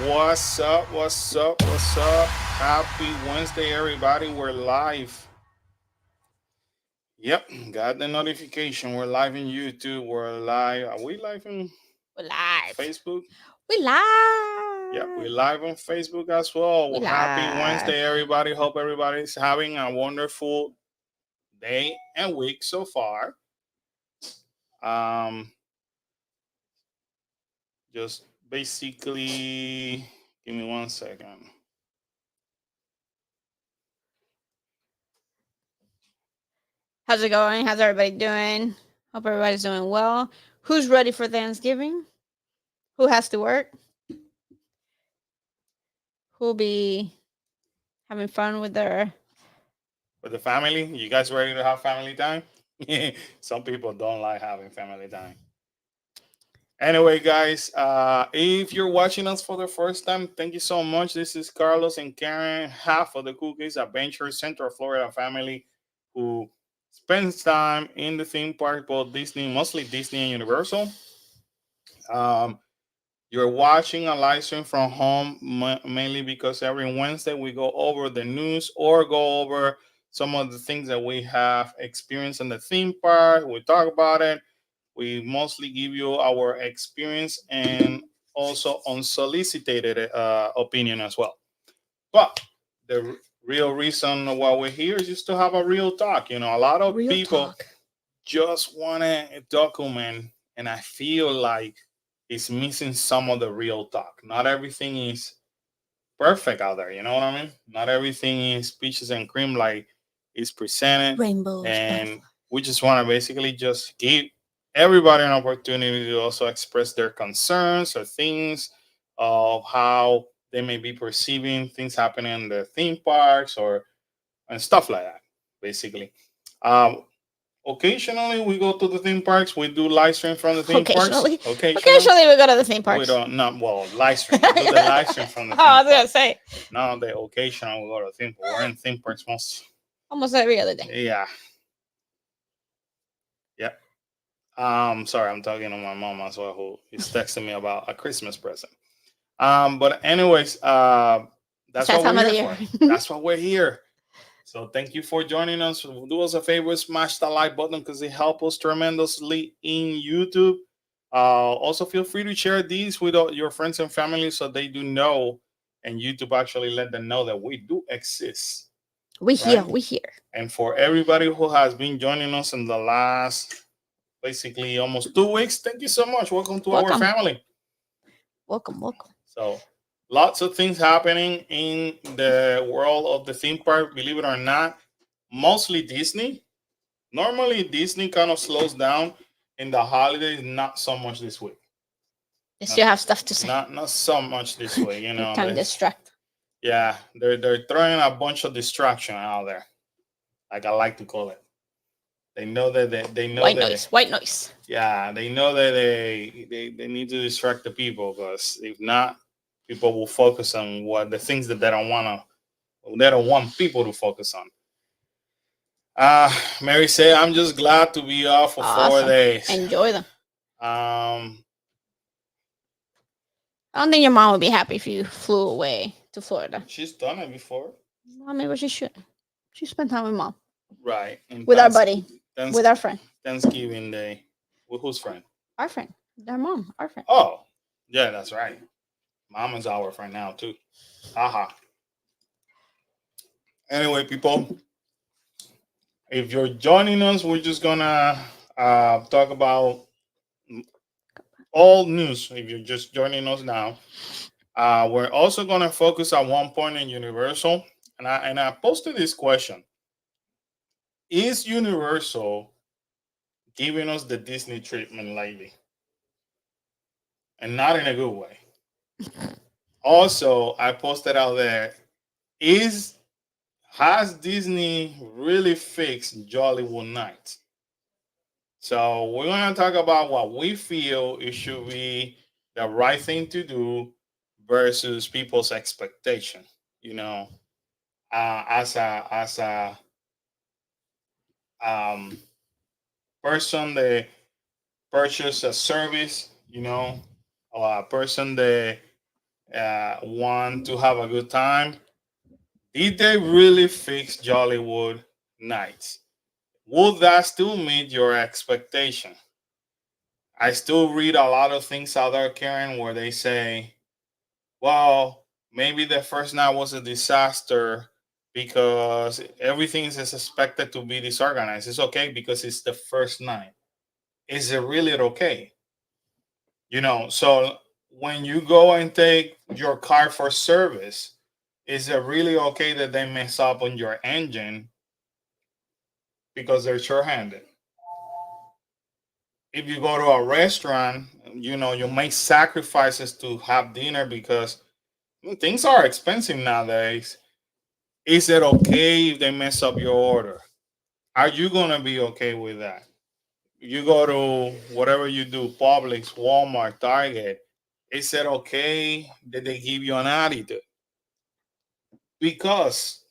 What's up? What's up? What's up? Happy Wednesday, everybody. We're live. Yep, got the notification. We're live in YouTube. We're live. Are we live in We live. Facebook? We Yep, we're live. live on Facebook as well. We Well, happy live. Wednesday, everybody. Hope everybody's having a wonderful day and week so far. Um, just basically, give me 1 second. How's it going? How's everybody doing? Hope everybody's doing well. Who's ready for Thanksgiving? Who has to work? Who'll be having fun with their With the family, you guys ready to have family time? Some people don't like having family time. Anyway, guys, if you're watching us for the first time, thank you so much. This is Carlos and Karen, half of the Cookies Adventure Central Florida family, who spends time in the theme park, both Disney, mostly Disney and Universal. Um, you're watching a live stream from home mainly because every Wednesday we go over the news or go over some of the things that we have experienced in the theme park. We talk about it. We mostly give you our experience and also unsolicited opinion as well. But the real reason why we're here is just to have a real talk. You know, a lot of real people talk. just want to document, and I feel like it's missing some of the real talk. Not everything is perfect out there. You know what I mean? Not everything is peaches and cream like it's presented, Rainbows, and butterflies. we just want to basically just give everybody an opportunity to also express their concerns or things of how they may be perceiving things happening in the theme parks or and stuff like that. Basically, um, occasionally we go to the theme parks. We do live stream from the theme parks. Occasionally. Occasionally, Occasionally we go to the theme we parks. don't not well live stream. We do the live stream Oh, from the theme I was park. gonna say Now the occasional we go to the theme park. We're in theme parks most. almost every other day. Yeah, yeah. Sorry, I'm talking to my mom as well, who is texting me about a Christmas present. But anyways, It's that's that what we're time of here the year. for. That's what we're here. So thank you for joining us. Do us a favor, smash the like button because it helps us tremendously in YouTube. Also, feel free to share these with all your friends and family so they do know, and YouTube actually let them know that we do exist, We here. right? We here. And for everybody who has been joining us in the last basically almost 2 weeks, thank you so much. Welcome to our Welcome. family. Welcome. Welcome. So, lots of things happening in the world of the theme park, believe it or not. Mostly Disney. Normally, Disney kind of slows down in the holidays, not so much this week. They Not, still have stuff to say. not so much this way, you They know. can distract. Yeah, they're throwing a bunch of distraction out there, like I like to call it. They know that they know White that noise. White noise. yeah, they know that they need to distract the people because if not, people will focus on what the things that they don't want people to focus on. Mary say, I'm just glad to be off for four Awesome. days. Enjoy them. Um, I don't think your mom would be happy if you flew away to Florida. she's done it before, Well, maybe she should. She spent time with mom, right? And with our buddy, thanks, with our friend, Thanksgiving Day. With whose friend? our friend, their mom, our friend. Oh, yeah, that's right. Mama's our friend now too. Haha. Anyway, people, if you're joining us, we're just gonna talk about all news. If you're just joining us now, we're also gonna focus at one point in Universal, and I posted this question: is Universal giving us the Disney treatment lately, and not in a good way? Also, I posted out there: is has Disney really fixed Jollywood Nights? So we're gonna talk about what we feel it should be the right thing to do versus people's expectation. You know, as a um, person that purchase a service, you know, or a person that want to have a good time. Did they really fix Jollywood Nights? Would that still meet your expectation? I still read a lot of things out there, Karen, where they say, well, maybe the first night was a disaster because everything is expected to be disorganized. It's okay because it's the first night. Is it really okay? So when you go and take your car for service, is it really okay that they mess up on your engine because they're sure-handed? If you go to a restaurant, you make sacrifices to have dinner because things are expensive nowadays. Is it okay if they mess up your order? Are you gonna be okay with that? You go to whatever you do, Publix, Walmart, Target. Is it okay that they give you an attitude? Because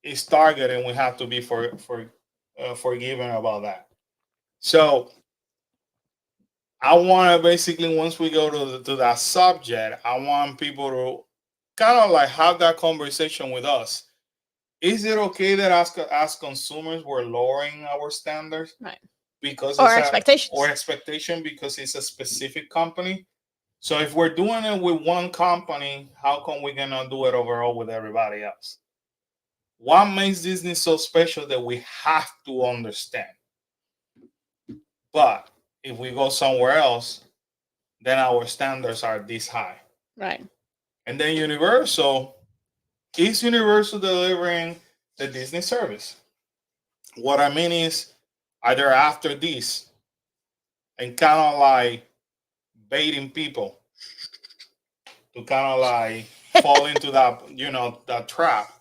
it's Target, and we have to be forgiven about that. So I want to basically, once we go to that subject, I want people to kind of like have that conversation with us. Is it okay that as consumers we're lowering our standards Right. because Or it's a or expectations. expectation because it's a specific company? So if we're doing it with one company, how come we cannot do it overall with everybody else? What makes Disney so special that we have to understand? But if we go somewhere else, then our standards are this high. Right. And then Universal, is Universal delivering the Disney service? What I mean is, are they after this and kind of like baiting people to kind of like fall into that trap?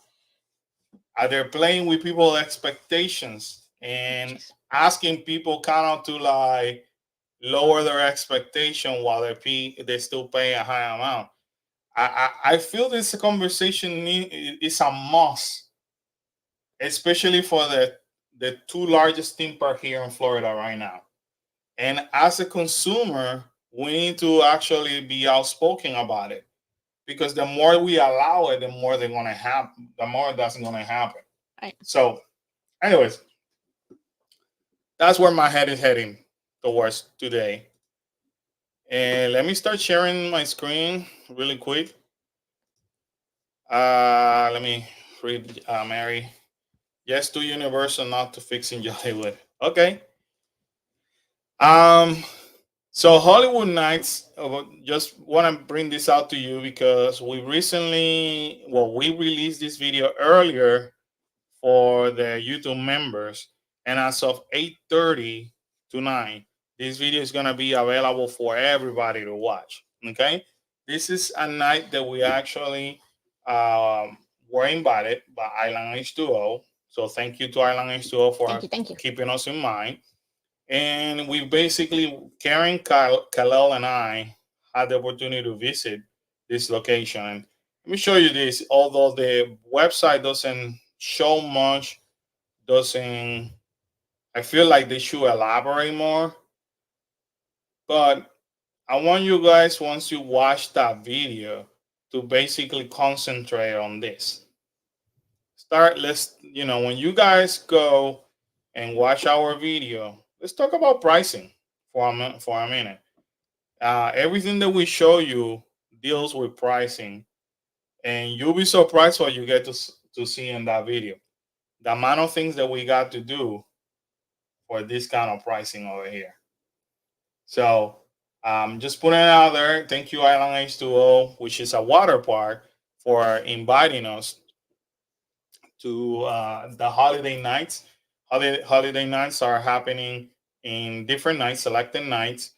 Are they playing with people's expectations and Jeez. asking people kind of to like lower their expectation while they still pay a high amount? I feel this conversation is a must, especially for the two largest theme park here in Florida right now. And as a consumer, we need to actually be outspoken about it because the more we allow it, the more they're gonna happen. The more that's gonna happen. Right. So, anyways, that's where my head is heading towards today. And let me start sharing my screen really quick. Let me read Mary. Yes to Universal, not to fixing Jollywood. Okay. Um. So Hollywood Nights. Just want to bring this out to you because we released this video earlier for the YouTube members, and as of 8:30 tonight, this video is gonna be available for everybody to watch. Okay. This is a night that we actually um, were invited by Island H2O. So thank you to Island H2O Thank for you. Thank you. keeping us in mind. And we basically, Karen, Kalel, and I had the opportunity to visit this location. And let me show you this. Although the website doesn't show much, doesn't, I feel like they should elaborate more. But I want you guys, once you watch that video, to basically concentrate on this. When you guys go and watch our video, let's talk about pricing for a minute. Everything that we show you deals with pricing, and you'll be surprised what you get to see in that video. The amount of things that we got to do for this kind of pricing over here. So just putting it out there. Thank you, Island H2O, which is a water park, for inviting us to the holiday nights. Holiday nights are happening in different nights, selected nights.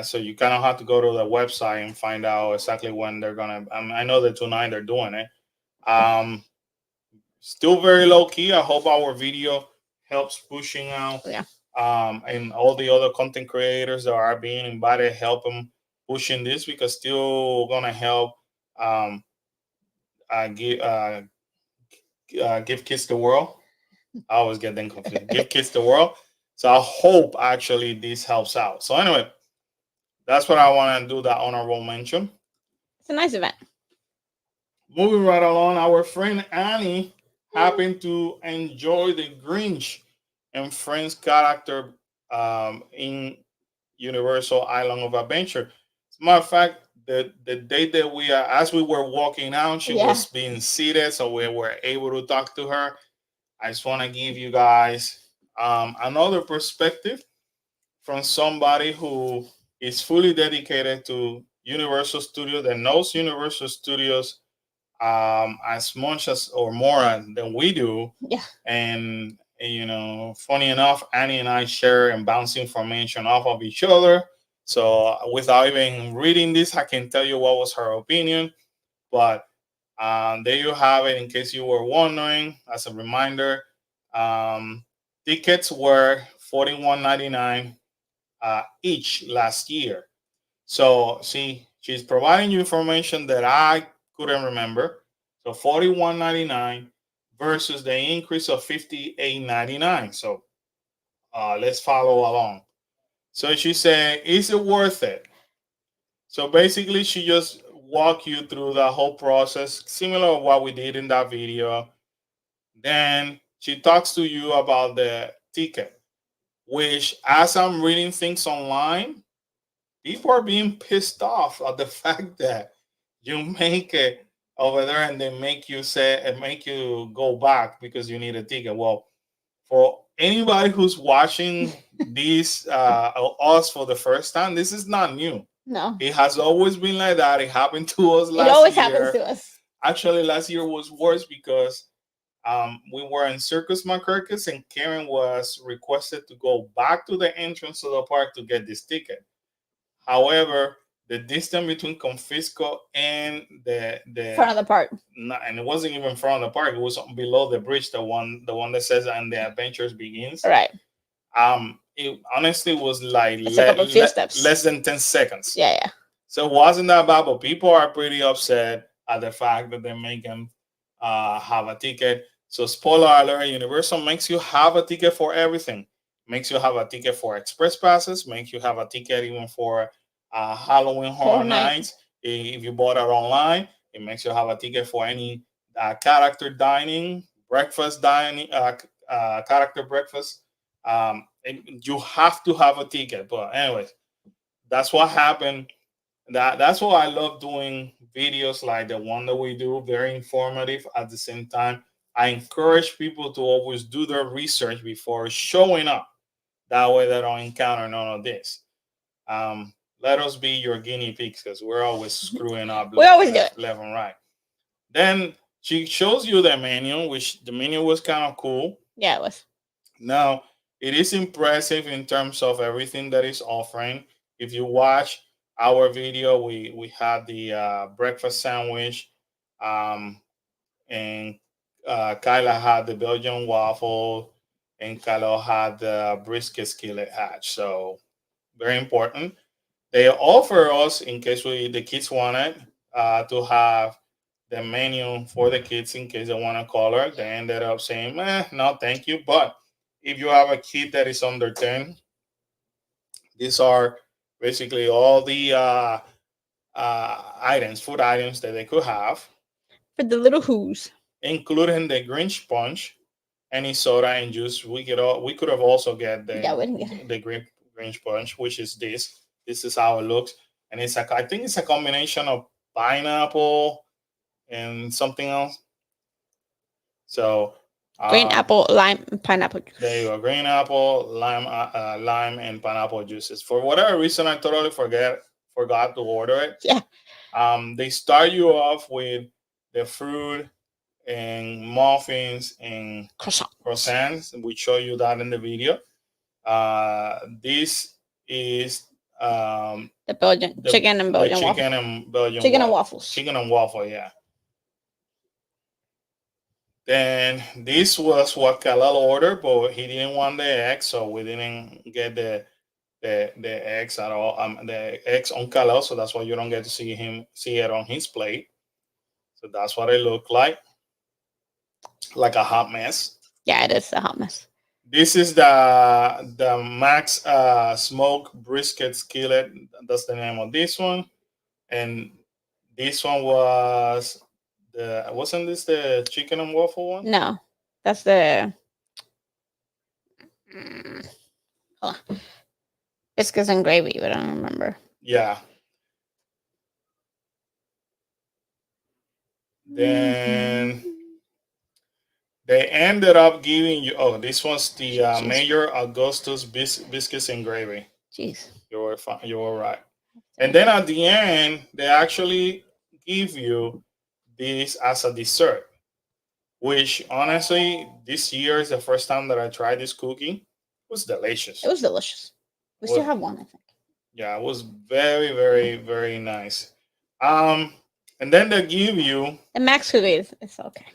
So you kind of have to go to the website and find out exactly when they're gonna. I know that tonight they're doing it. Um, Still very low key. I hope our video helps pushing out, Yeah. and all the other content creators that are being invited help them pushing this because still gonna help um, give give kids the world. I always get them confused. Give kids the world. So I hope actually this helps out. So anyway, that's what I want to do. That honorable mention. It's a nice event. moving right along, our friend Annie happened to enjoy the Grinch and Friends character in Universal Island of Adventure. As a matter of fact, the day that as we were walking out, she Yeah. was being seated, so we were able to talk to her. I just want to give you guys another perspective from somebody who is fully dedicated to Universal Studios, that knows Universal Studios as much as or more than we do. Yeah. And funny enough, Annie and I share and bounce information off of each other. So without even reading this, I can tell you what was her opinion. But there you have it. In case you were wondering, as a reminder, um, tickets were $41.99 each last year. So see, she's providing you information that I couldn't remember. So 41.99 versus the increase of 58.99. So let's follow along. So she said, is it worth it? So basically, she just walk you through the whole process, similar to what we did in that video. Then she talks to you about the ticket, which as I'm reading things online, people are being pissed off at the fact that you make it over there and they make you say and make you go back because you need a ticket. Well, for anybody who's watching these us for the first time, this is not new. No. It has always been like that. It happened to us It last always happens year. to us. Actually, last year was worse because we were in Circus Marcus and Karen was requested to go back to the entrance of the park to get this ticket. However, the distance between Confisco and the Front of the park. and it wasn't even in front of the park. It was below the bridge, the one that says "and the adventures begins." Right. It honestly was like It's a couple of few steps. less than 10 seconds. Yeah, yeah. So it wasn't that bad, but people are pretty upset at the fact that they make them have a ticket. So spoiler alert: Universal makes you have a ticket for everything. Makes you have a ticket for express passes. Makes you have a ticket even for Halloween Horror Horror Night. Nights. If you bought it online, it makes you have a ticket for any character dining, breakfast dining, character breakfast. You have to have a ticket. But anyways, that's what happened. That's why I love doing videos like the one that we do, very informative. At the same time, I encourage people to always do their research before showing up. That way they don't encounter none of this. Let us be your guinea pigs because we're always screwing up We always do it. left and right. Then she shows you the menu, which the menu was kind of cool. Yeah, it was. Now, it is impressive in terms of everything that is offering. If you watch our video, we had the breakfast sandwich, um, and Kyla had the Belgian waffle, and Kyla had the brisket skillet hatch. So very important. They offer us, in case the kids want it, to have the menu for the kids in case they want to color. They ended up saying, no, thank you. But if you have a kid that is under 10, these are basically all the food items that they could have, For the little who's. including the Grinch punch, any soda and juice. We could have also get Yeah, we didn't get it. the Grinch punch, which is this. This is how it looks, and I think it's a combination of pineapple and something else. So Green um, apple, lime, and pineapple there you juice. go, green apple, lime, and pineapple juices. For whatever reason, I totally forgot to order it. Yeah. They start you off with the fruit and muffins and Croissant. croissants. We show you that in the video. This is The Belgian chicken and the Belgian waffle. chicken and Belgian Chicken and waffles. chicken and waffle, yeah. Then this was what Kalal ordered, but he didn't want the eggs, so we didn't get the eggs at all. The eggs on Kalal, so that's why you don't get to see it on his plate. So that's what it looked like a hot mess. Yeah, it is a hot mess. This is the Max Smoke Brisket Skillet. That's the name of this one, and this one was The wasn't this the chicken and waffle one? No, that's the mm, hold on. Biscuits and gravy, but I don't remember. Yeah. Then they ended up giving you. Oh, this was the Jeez, Mayor Augustus biscuits and gravy. jeez. You were fine. You were right. And then at the end, they actually give you this as a dessert. Which honestly, this year is the first time that I tried this cookie. It was It delicious. was delicious. We still Was have one, I think. Yeah, it was very, very, very nice. Um, and then The Max cookie is okay.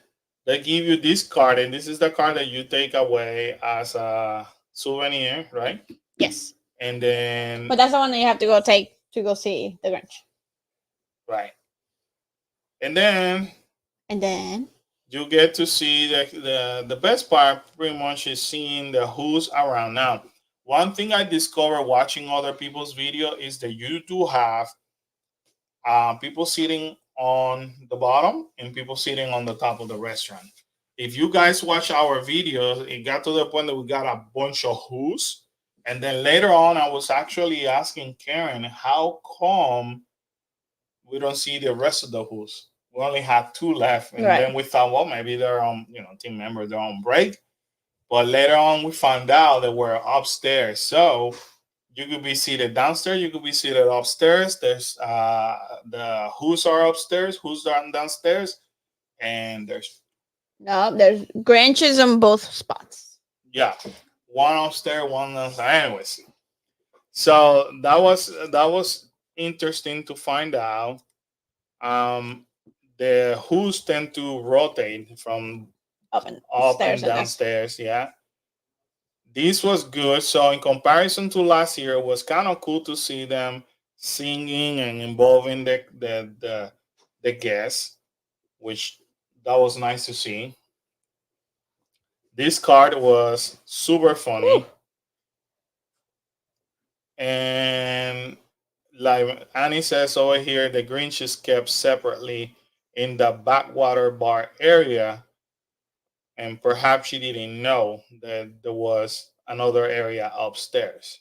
they give you this card, and this is the card that you take away as a souvenir, right? Yes, And then but that's the one that you have to go take to go see the Grinch. right, and then And then you get to see the best part. Pretty much is seeing the who's around now. One thing I discovered watching other people's video is that you do have people sitting on the bottom and people sitting on the top of the restaurant. If you guys watch our videos, it got to the point that we got a bunch of who's. And then later on, I was actually asking Karen, how come we don't see the rest of the who's? We only had two left. And right. then we thought, well, maybe they're on, team members, they're on break. But later on, we found out that we're upstairs. So you could be seated downstairs. You could be seated upstairs. There's the who's are upstairs, who's are downstairs, and there's No, there's Grinches on both spots. yeah, one upstairs, one downstairs. Anyways, so that was interesting to find out. Um, the who's tend to rotate from Up and up stairs, and I guess. downstairs. Yeah, this was good. So in comparison to last year, it was kind of cool to see them singing and involving the guests, which that was nice to see. This card was super Whew. funny, and like Annie says over here, the Grinch is kept separately in the backwater bar area, and perhaps she didn't know that there was another area upstairs.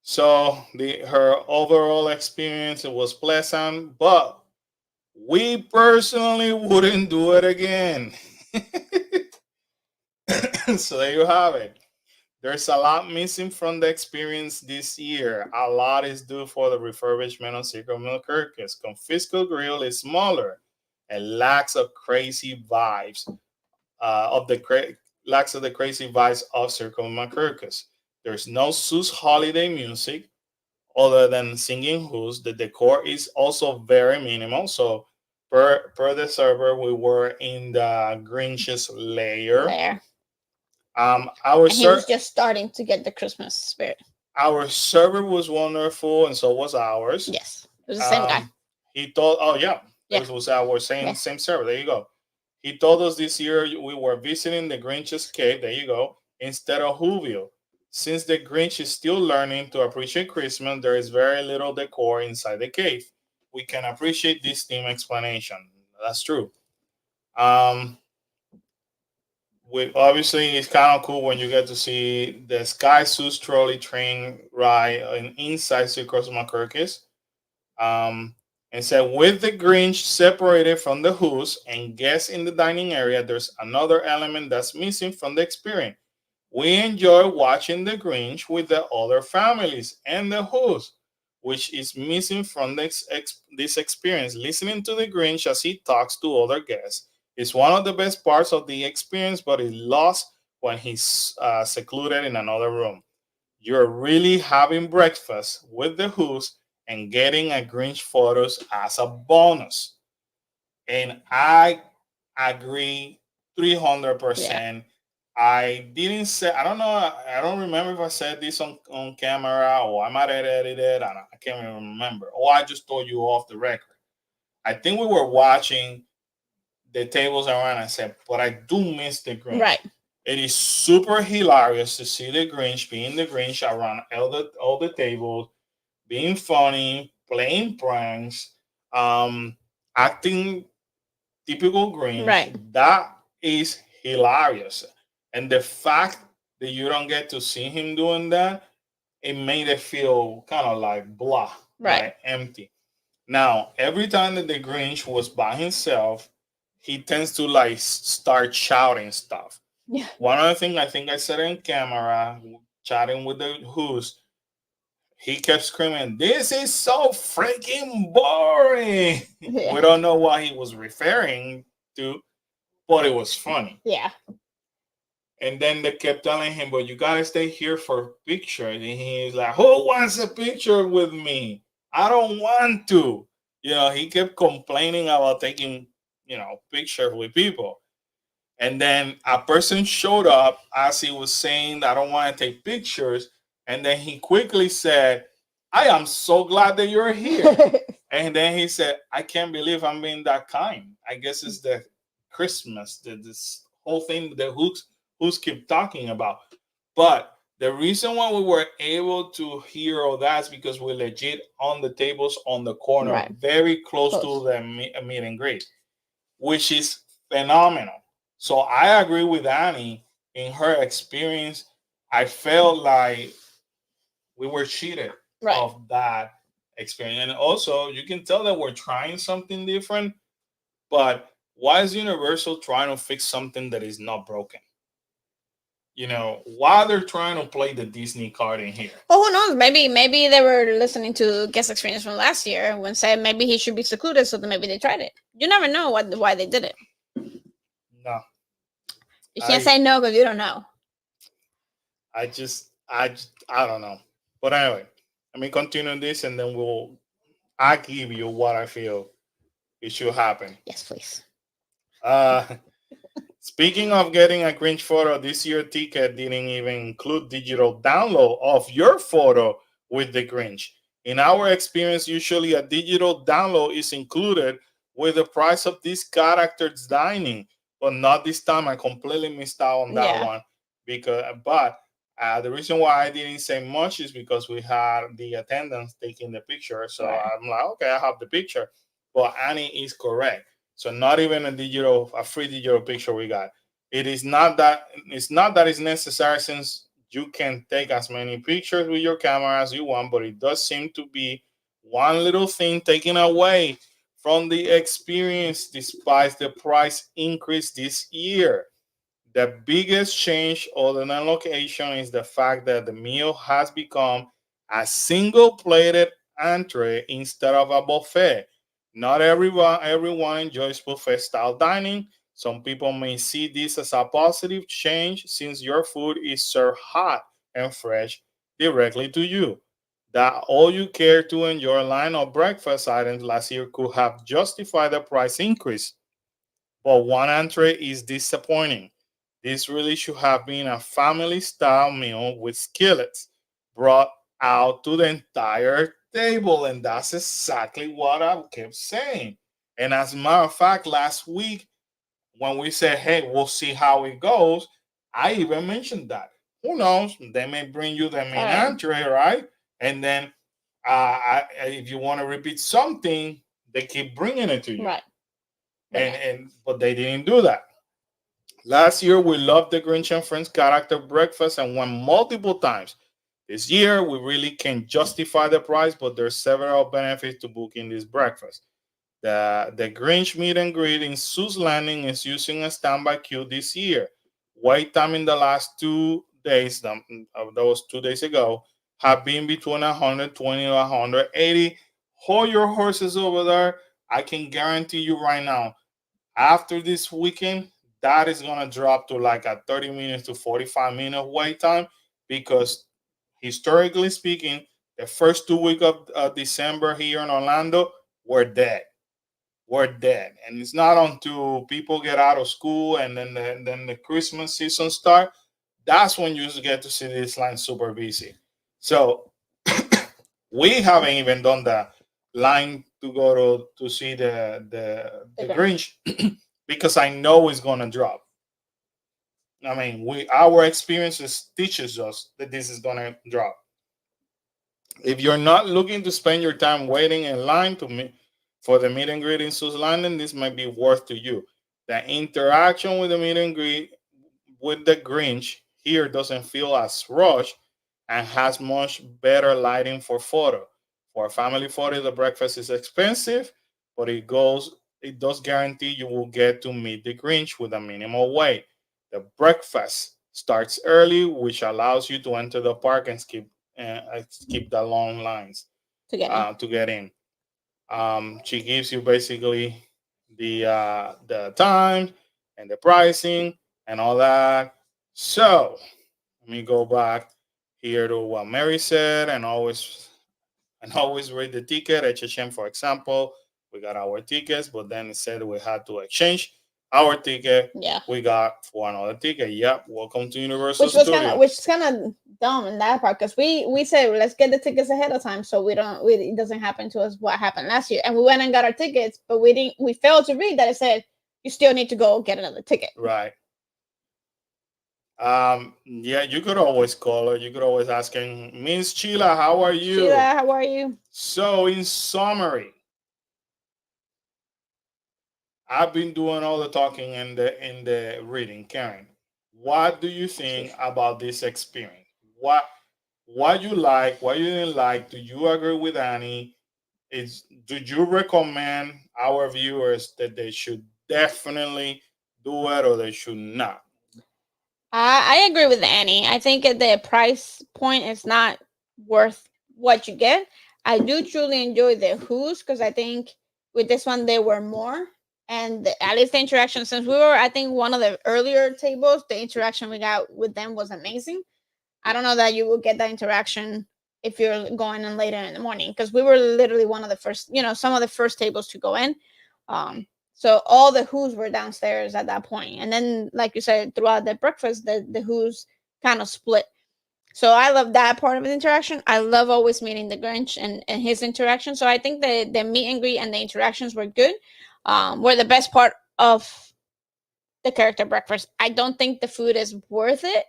So her overall experience it was pleasant, but we personally wouldn't do it again. So there you have it. There's a lot missing from the experience this year. A lot is due for the refurbishment of Circle Milkirkus. Confisco Grill is smaller and lacks of crazy vibes of the lacks of the crazy vibes of Circle Milkirkus. There's no Seuss holiday music other than singing who's. The decor is also very minimal. So per the server, we were in the Grinch's layer. There. Our And he was just starting to get the Christmas spirit. our server was wonderful, and so was ours. Yes. It was the same guy. He told, oh yeah, Yeah. it was our same server. There you go. He told us this year we were visiting the Grinch's cave. There you go. Instead of Whoville. Since the Grinch is still learning to appreciate Christmas, there is very little decor inside the cave. We can appreciate this theme explanation. That's true. Um, obviously it's kind of cool when you get to see the Sky Sus trolley train ride inside Circus Macurkis. And said with the Grinch separated from the Who's and guests in the dining area, there's another element that's missing from the experience. We enjoy watching the Grinch with the other families and the Who's, which is missing from this experience. Listening to the Grinch as he talks to other guests is one of the best parts of the experience, but is lost when he's secluded in another room. You're really having breakfast with the Who's and getting a Grinch photos as a bonus. And I agree 300%. Yeah. I didn't say, I don't know, I don't remember if I said this on camera or I might have edited it. I can't even remember. Or I just told you off the record. I think we were watching the tables around and said, but I do miss the Grinch. Right. It is super hilarious to see the Grinch being the Grinch around all the tables, being funny, playing pranks, acting typical Grinch, Right. that is hilarious. And the fact that you don't get to see him doing that, it made it feel kind of like blah, Right. like empty. Now, every time that the Grinch was by himself, he tends to like start shouting stuff. Yeah. One other thing I think I said in camera, chatting with the Who's, he kept screaming, "This is so freaking boring." Yeah. We don't know what he was referring to, but it was funny. Yeah. And then they kept telling him, "But you gotta stay here for pictures." And he's like, "Who wants a picture with me? I don't want to." He kept complaining about taking, pictures with people. And then a person showed up as he was saying, "I don't want to take pictures." And then he quickly said, "I am so glad that you're here." And then he said, "I can't believe I'm being that kind. I guess it's the Christmas, this whole thing that who's keep talking about." But the reason why we were able to hear all that is because we're legit on the tables on the corner, Right. very close to Close. the meet and greet, which is phenomenal. So I agree with Annie in her experience. I felt like we were cheated Right. of that experience. And also, you can tell that we're trying something different, but why is Universal trying to fix something that is not broken? Why they're trying to play the Disney card in here? Well, who knows? Maybe they were listening to guest experience from last year when said maybe he should be secluded, so then maybe they tried it. You never know why they did it. No, You can't I, say no because you don't know. I don't know. But anyway, let me continue this, and then I give you what I feel it should happen. Yes, please. Uh, Speaking of getting a Grinch photo, this year ticket didn't even include digital download of your photo with the Grinch. In our experience, usually a digital download is included with the price of this character's dining, but not this time. I completely missed out on that Yeah. one but the reason why I didn't say much is because we had the attendants taking the picture. So Right. I'm like, okay, I have the picture. But Annie is correct. So not even a free digital picture we got. It's not that it's necessary since you can take as many pictures with your camera as you want, but it does seem to be one little thing taken away from the experience despite the price increase this year. The biggest change other than location is the fact that the meal has become a single plated entree instead of a buffet. Not everyone enjoys buffet style dining. Some people may see this as a positive change since your food is served hot and fresh directly to you. That all you care to enjoy line of breakfast items last year could have justified the price increase, but one entree is disappointing. This really should have been a family style meal with skillets brought out to the entire table. And that's exactly what I kept saying. And as a matter of fact, last week, when we said, "Hey, we'll see how it goes," I even mentioned that. Who knows? They may bring you the main Right. entree, right? And then if you want to repeat something, they keep bringing it to you. Right. But no. But they didn't do that. Last year we loved the Grinch and Friends character breakfast and went multiple times. This year we really can't justify the price, but there's several benefits to booking this breakfast. The Grinch meet and greet in Sue's Landing is using a standby queue this year. Wait time in the last 2 days, those 2 days ago, have been between 120 to 180. Hold your horses over there. I can guarantee you right now, after this weekend, that is going to drop to like a 30 minutes to 45-minute wait time because historically speaking, the first 2 weeks of December here in Orlando were dead. We're dead. And it's not until people get out of school and then the Christmas season start, that's when you get to see this line super busy. So we haven't even done the line to go to see the Grinch because I know it's gonna drop. I mean, our experiences teaches us that this is gonna drop. If you're not looking to spend your time waiting in line For the meet and greet in Sus Landing, this might be worth to you. The interaction with the meet and greet with the Grinch here doesn't feel as rushed and has much better lighting for photo. For a family photo, the breakfast is expensive, but it does guarantee you will get to meet the Grinch with a minimal wait. The breakfast starts early, which allows you to enter the park and skip the long lines To get in. to get in. She gives you basically the time and the pricing and all that. So let me go back here to what Mary said, and always read the ticket. HHM, for example, we got our tickets, but then it said we had to exchange our ticket. Yeah. We got for another ticket. Yep. Welcome to Universal Which Studio. is kind of dumb in that part, because we said let's get the tickets ahead of time so it doesn't happen to us what happened last year, and we went and got our tickets, but we failed to read that it said you still need to go get another ticket. Right. Yeah, you could always call her. You could always ask her, Miss Sheila, how are you? Sheila, how are you? So, in summary, I've been doing all the talking in the reading. Karen, what do you think about this experience? What you like, what you didn't like? Do you agree with Annie? Do you recommend our viewers that they should definitely do it or they should not? I agree with Annie. I think at the price point is not worth what you get. I do truly enjoy the Who's, because I think with this one there were more, and at least the interaction, since we were, I think, one of the earlier tables, the interaction we got with them was amazing. I don't know that you will get that interaction if you're going in later in the morning, because we were literally one of the first, some of the first tables to go in. So all the Who's were downstairs at that point, and then, like you said, throughout the breakfast, the Who's kind of split. So I love that part of the interaction. I love always meeting the Grinch and his interaction. So I think the meet and greet and the interactions were good. Were the best part of the character breakfast. I don't think the food is worth it.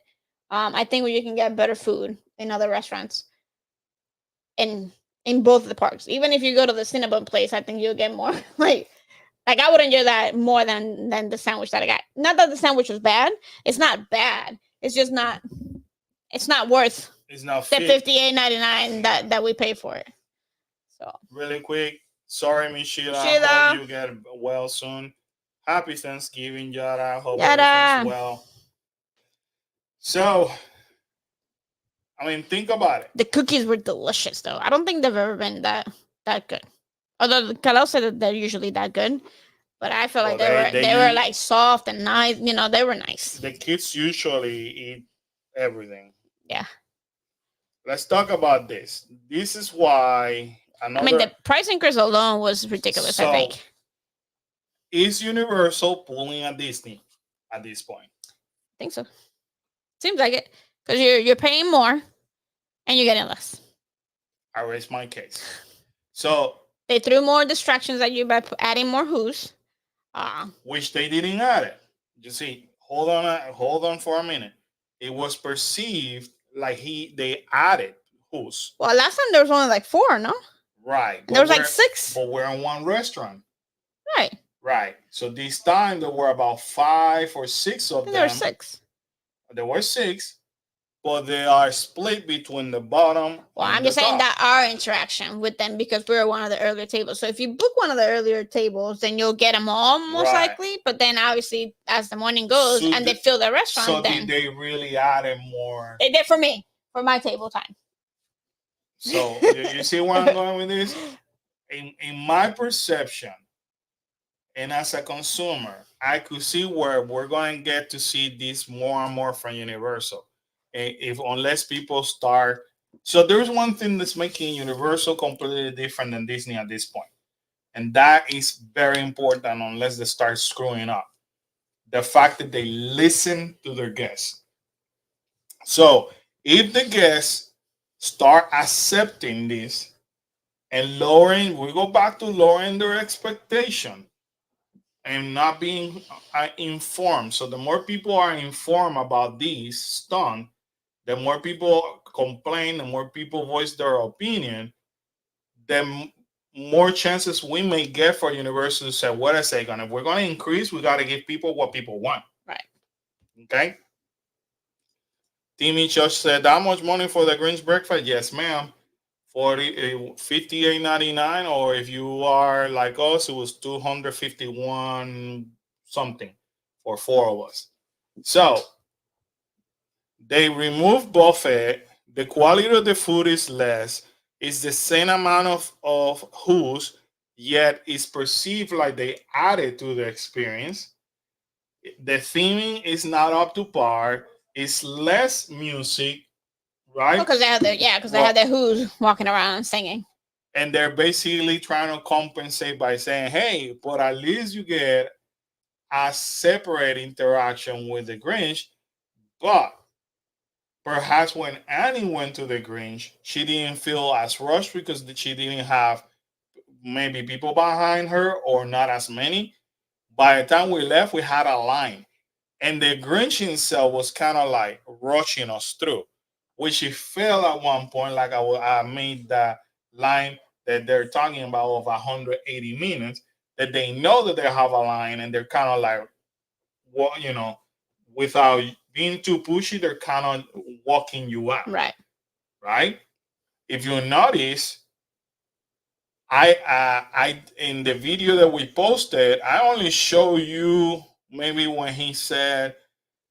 I think you can get better food in other restaurants in in both of the parks. Even if you go to the Cinnabon place, I think you'll get more like I would enjoy that more than the sandwich that I got. Not that the sandwich was bad. It's not bad. It's just not. It's not worth It's not the fit. $58.99 that we pay for it. So Really quick, sorry, Miss Sheila. Sheila. Hope you get well soon. Happy Thanksgiving, Yara. Hope everything's Yada. well. So, I mean, think about it. The cookies were delicious, though. I don't think they've ever been that good. Although Kalel said that they're usually that good, but I feel like Well, they were like soft and nice. They were nice. the kids usually eat everything. Yeah. Let's talk about this. This is why I mean, another. the price increase alone was ridiculous. I So, think. is Universal pulling a Disney at this point? I think so. Seems like it, because you're paying more and you're getting less. I raise my case. So, They threw more distractions at you by adding more Who's. Which they didn't add it. You see, hold on for a minute. It was perceived like they added who's Well, last time there was only like 4, no? right. There was like 6. But we're in one restaurant. Right. Right. So this time there were about 5 or 6 of them. There were 6. There were 6, but they are split between the bottom. Well, I'm just saying that our interaction with them, because we were one of the earlier tables. So if you book one of the earlier tables, then you'll get them all most likely. But then obviously, as the morning goes and they fill the restaurant, so then did they really added more? They did for me, for my table time. So you see where I'm going with this? In my perception, and as a consumer, I could see where we're going to get to see this more and more from Universal. If unless people start, so there's one thing that's making Universal completely different than Disney at this point, and that is very important. Unless they start screwing up, the fact that they listen to their guests. So if the guests start accepting this and lowering, we go back to lowering their expectation and not being informed. So the more people are informed about this stunt, the more people complain, the more people voice their opinion, the more chances we may get for Universal to say, wait a second, if we're going to increase, we got to give people what people want. Right. Okay. Timmy Josh said, that much money for the Grinch breakfast? Yes, ma'am. 58.99, or if you are like us, it was 251 something for four of us. So they remove buffet. The quality of the food is less. It's the same amount of who's, yet it's perceived like they added to the experience. The theming is not up to par. It's less music, Oh, right? because they have their yeah, because they have Well, their who's walking around singing. and they're basically trying to compensate by saying, hey, but at least you get a separate interaction with the Grinch. But perhaps when Annie went to the Grinch, she didn't feel as rushed because she didn't have maybe people behind her or not as many. By the time we left, we had a line. And the Grinch himself was kind of like rushing us through, which he felt at one point, like I made that line that they're talking about of 180 minutes, that they know that they have a line and they're kind of like, what, without being too pushy, they're kind of walking you out, Right. right? If you notice, I in the video that we posted, I only show you maybe when he said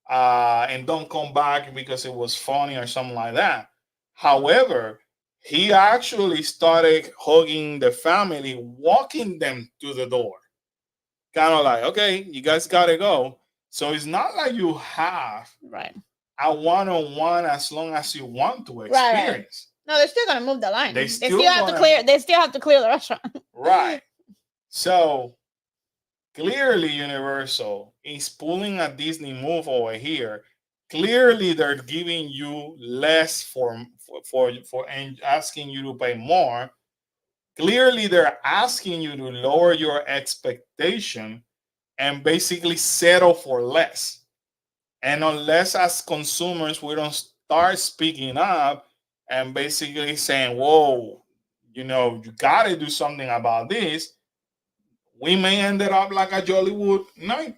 and don't come back because it was funny or something like that. However, he actually started hugging the family, walking them to the door. Kind of like, okay, you guys gotta go. So it's not like you have Right. a one-on-one as long as you want to Right. Right. experience. No, they're still gonna move the line. They They still still have to gonna clear. They still have to clear the restaurant. right. So clearly Universal is pulling a Disney move over here. Clearly they're giving you less for and asking you to pay more. Clearly they're asking you to lower your expectation and basically settle for less. And unless as consumers we don't start speaking up and basically saying, whoa, you gotta do something about this, we may end up like a Jollywood night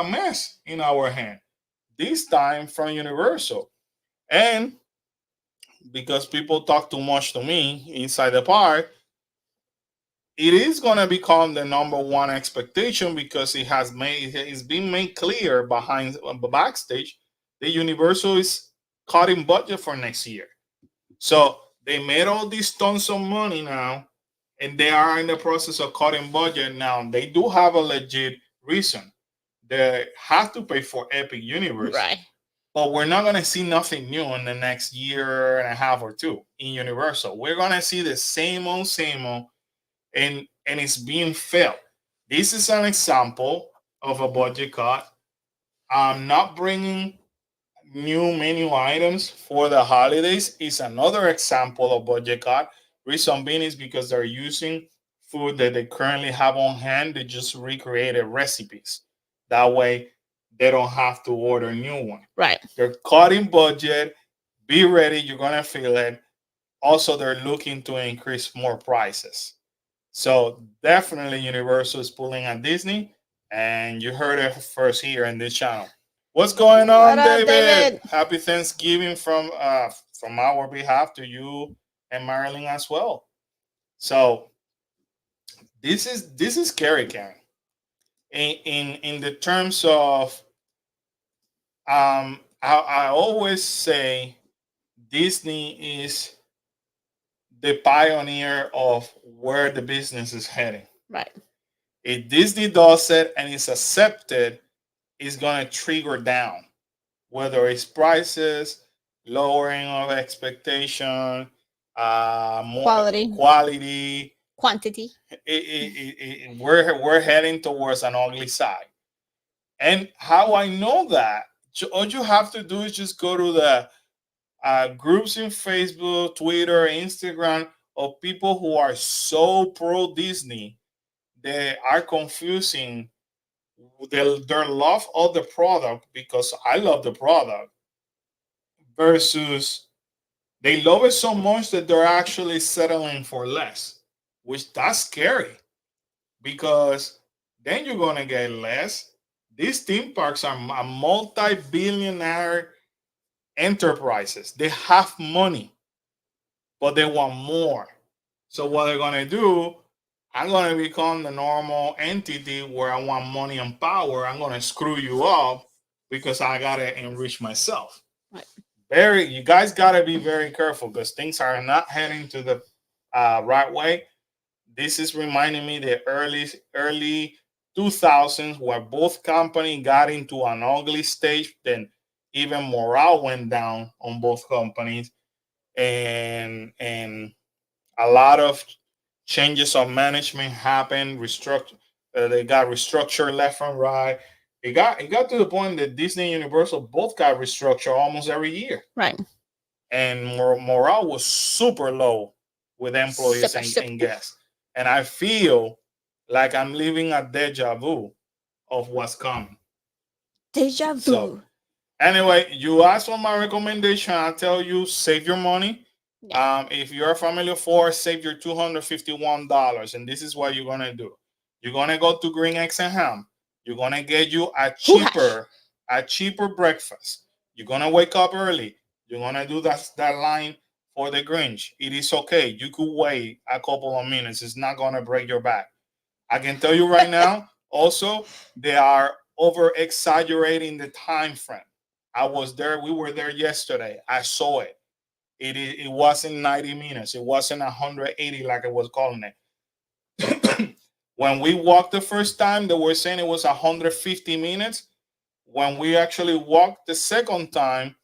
mess in our hand. This time from Universal. And because people talk too much to me inside the park, it is gonna become the number one expectation because it's been made clear behind backstage that Universal is cutting budget for next year. So they made all these tons of money now, and they are in the process of cutting budget now. They do have a legit reason. They have to pay for Epic Universe, Right. but we're not gonna see nothing new in the next year and a half or two in Universal. We're gonna see the same old, and it's being felt. This is an example of a budget cut. I'm not bringing new menu items for the holidays is another example of budget cut. Reason being is because they're using food that they currently have on hand. They just recreated recipes. That way, they don't have to order a new one. Right. They're cutting budget. Be ready. You're gonna feel it. Also, they're looking to increase more prices. So definitely Universal is pulling on Disney, and you heard it first here in this channel. What's going What on, up, David? David? Happy Thanksgiving from our behalf to you and Marilyn as well. So this is scary, Karen. In the terms of I always say Disney is the pioneer of where the business is heading. Right. If Disney does it and it's accepted, it's going to trigger down, whether it's prices, lowering of expectation, more Quality. quality. Quantity. We're heading towards an ugly side. And how I know that, all you have to do is just go to the groups in Facebook, Twitter, Instagram of people who are so pro Disney. They are confusing their love of the product because I love the product versus they love it so much that they're actually settling for less. which that's scary because then you're gonna get less. These theme parks are multi-billionaire enterprises. They have money, but they want more. So what they're gonna do? I'm gonna become the normal entity where I want money and power. I'm gonna screw you up because I gotta enrich myself. Right. You guys gotta be very careful because things are not heading to the right way. This is reminding me the early 2000s where both companies got into an ugly stage. Then even morale went down on both companies, and a lot of changes of management happened. They got restructured left and right. It got to the point that Disney and Universal both got restructured almost every year, Right. and morale was super low with employees Super, and super. guests. And I feel like I'm living a deja vu of what's coming. Deja So vu. anyway, you asked for my recommendation. I tell you, save your money. Yeah. If you're a family of four, save your $251, and this is what you're gonna do. You're gonna go to Green Eggs and Ham. You're gonna get you Who hash? a cheaper breakfast. You're gonna wake up early. You're gonna do that line for the Grinch. It is okay. You could wait a couple of minutes. It's not gonna break your back. I can tell you right now. Also, they are over exaggerating the time frame. I was there. We were there yesterday. I saw it. It wasn't 90 minutes. It wasn't 180 like I was calling it. When we walked the first time, they were saying it was 150 minutes. When we actually walked the second time,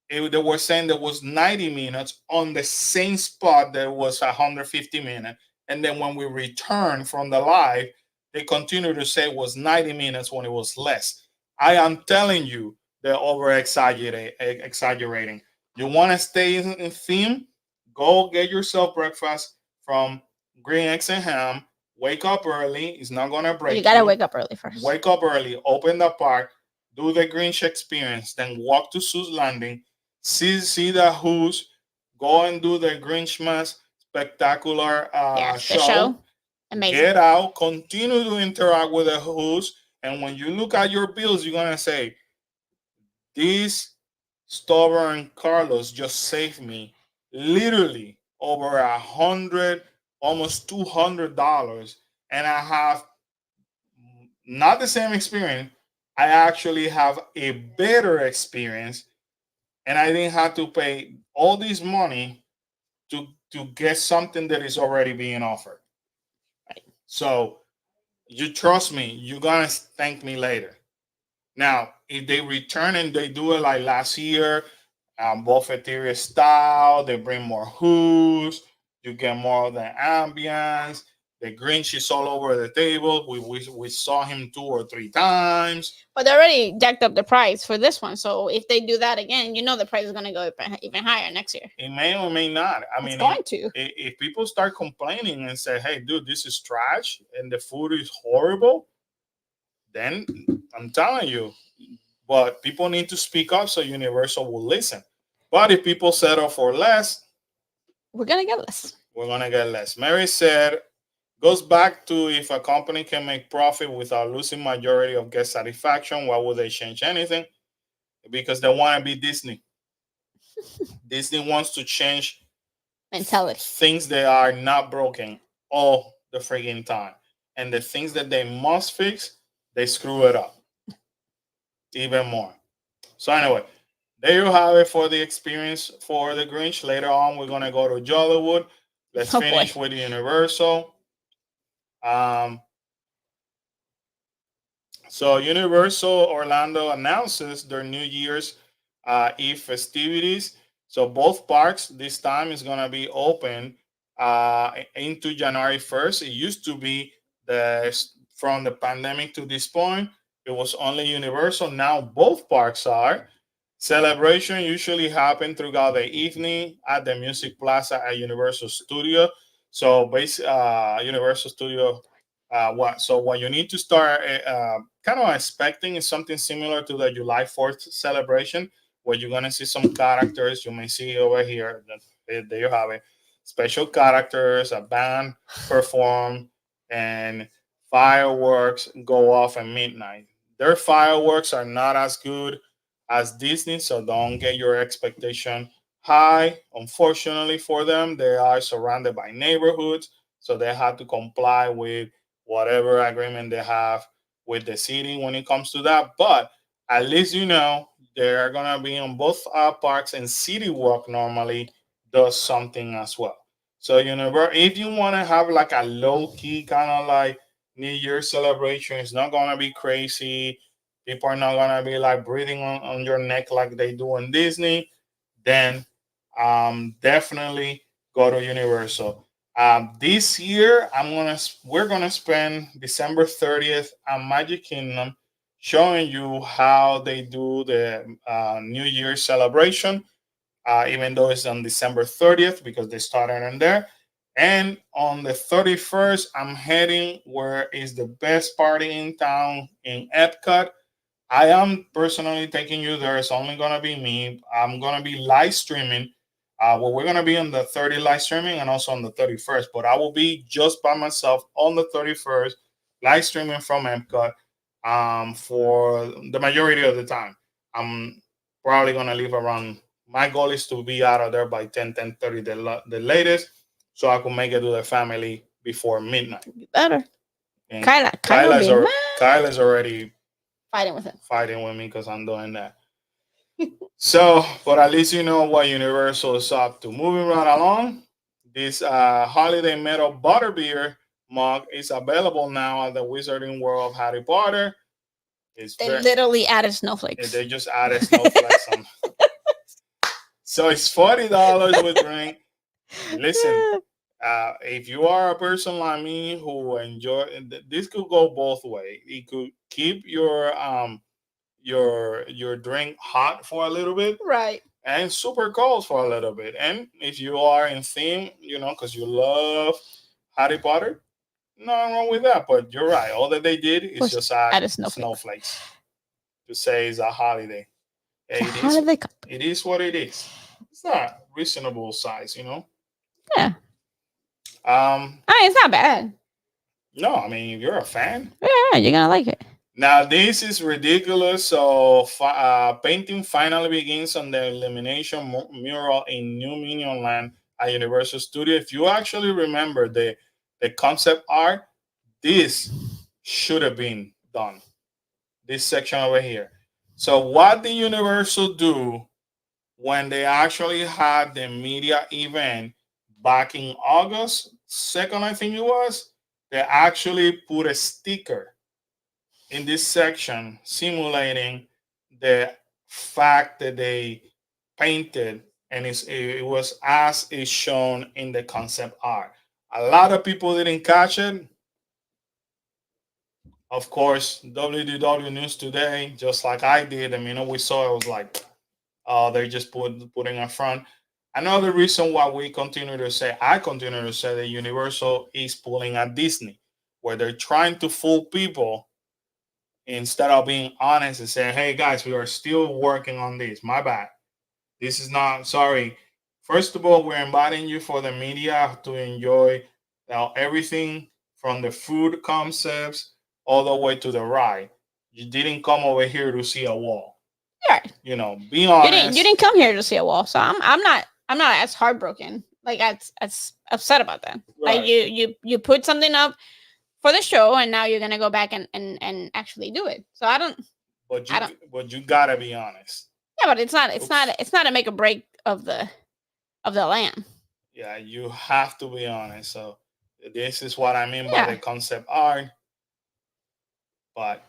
they were saying there was 90 minutes on the same spot that was 150 minutes. And then when we returned from the live, they continued to say it was 90 minutes when it was less. I am telling you, they're over exaggerating. You want to stay in theme? Go get yourself breakfast from Green Eggs and Ham. Wake up early. It's not going to But you break gotta you. wake up early first. Wake up early, open the park, do the Grinch experience, then walk to Sue's Landing, see the Who's, go and do the Grinchmas spectacular Yes, the show. show. Amazing. Get out, continue to interact with the Who's, and when you look at your bills, you're gonna say, "This stubborn Carlos just saved me literally over 100, almost $200, and I have not the same experience. I actually have a better experience, and I didn't have to pay all this money to get something that is already being offered. So you trust me, you're gonna thank me later. Now, if they return and they do it like last year, buffeteria style, they bring more who's, you get more of the ambience. The Grinch is all over the table. We saw him 2 or 3 times. But they already jacked up the price for this one. So if they do that again, you know the price is gonna go even higher next year. It may or may not. I It's mean, going to. if people start complaining and say, "Hey, dude, this is trash and the food is horrible," then I'm telling you. But people need to speak up so Universal will listen. But if people settle for less, We're gonna get less. we're gonna get less. Mary said, goes back to if a company can make profit without losing majority of guest satisfaction, why would they change anything? Because they want to be Disney. Disney wants to change Mentality. things that are not broken all the freaking time. And the things that they must fix, they screw it up even more. So anyway, there you have it for the experience for the Grinch. Later on, we're gonna go to Jollywood. Let's Oh boy. finish with Universal. Um, so Universal Orlando announces their New Year's Eve festivities. So both parks this time is gonna be open into January 1st. It used to be from the pandemic to this point, it was only Universal. Now both parks are. Celebration usually happen throughout the evening at the Music Plaza at Universal Studio. So, Universal Studio. What you need to start kind of expecting is something similar to the July 4th celebration, where you're gonna see some characters. You may see over here. There you have it. special characters, a band perform, and fireworks go off at midnight. Their fireworks are not as good as Disney, so don't get your expectation high. Unfortunately for them, they are surrounded by neighborhoods, so they have to comply with whatever agreement they have with the city when it comes to that. But at least you know they are gonna be on both parks, and City Walk normally does something as well. So you know, if you want to have like a low key kind of like New Year's celebration, it's not gonna be crazy. People are not gonna be like breathing on your neck like they do in Disney. Then definitely go to Universal. This year, we're gonna spend December 30th at Magic Kingdom, showing you how they do the New Year celebration. Even though it's on December 30th because they started on there. And on the 31st, I'm heading where is the best party in town in Epcot. I am personally taking you there. It's only gonna be me. I'm gonna be live streaming. Well, we're gonna be on the 30 live streaming and also on the 31st. But I will be just by myself on the 31st, live streaming from Epcot. For the majority of the time, I'm probably gonna leave around. My goal is to be out of there by 10:30 the latest, so I can make it to the family before midnight. You better. And Kyla Kyla's be or mad. Kyla's already Fighting with him. fighting with me because I'm doing that. So, but at least you know what Universal is up to. Moving right along, this holiday metal butterbeer mug is available now at the Wizarding World of Harry Potter. It's They very, literally added snowflakes. they just added snowflakes on. So it's $40 with drink. Listen, if you are a person like me who enjoy, this could go both ways. It could keep your drink hot for a little bit Right. and super cold for a little bit. And if you are in theme, you know, because you love Harry Potter, nothing wrong with that. But you're right. All that they did is Push just add added snowflakes. snowflakes to say it's a holiday. It's a It is. holiday cup. It is what it is. It's not reasonable size, you know. Yeah. Um, I mean, it's not bad. no, I mean, if you're a fan. Yeah, you're gonna like it. Now this is ridiculous. So painting finally begins on the illumination mural in New Minion Land at Universal Studio. If you actually remember the concept art, this should have been done. This section over here. So what did Universal do when they actually had the media event back in August 2nd, I think it was? They actually put a sticker in this section simulating the fact that they painted, and it was as is shown in the concept art. A lot of people didn't catch it. Of course, WDW News Today, just like I did, I mean, we saw it was like, oh, they just putting in front. Another reason why I continue to say that Universal is pulling at Disney, where they're trying to fool people instead of being honest and saying, hey guys, we are still working on this. My bad. This is not sorry. First of all, we're inviting you for the media to enjoy everything from the food concepts all the way to the ride. You didn't come over here to see a wall. Yeah. You know, be You honest. didn't come here to see a wall, so I'm not as heartbroken, like as upset about that. Right. Like you put something up for the show, and now you're gonna go back and actually do it. So I don't. But I don't. you gotta be honest. Yeah, but it's not. It's Oops. not. It's not a make or break of the land. Yeah, you have to be honest. So this is what I mean by Yeah. the concept art. But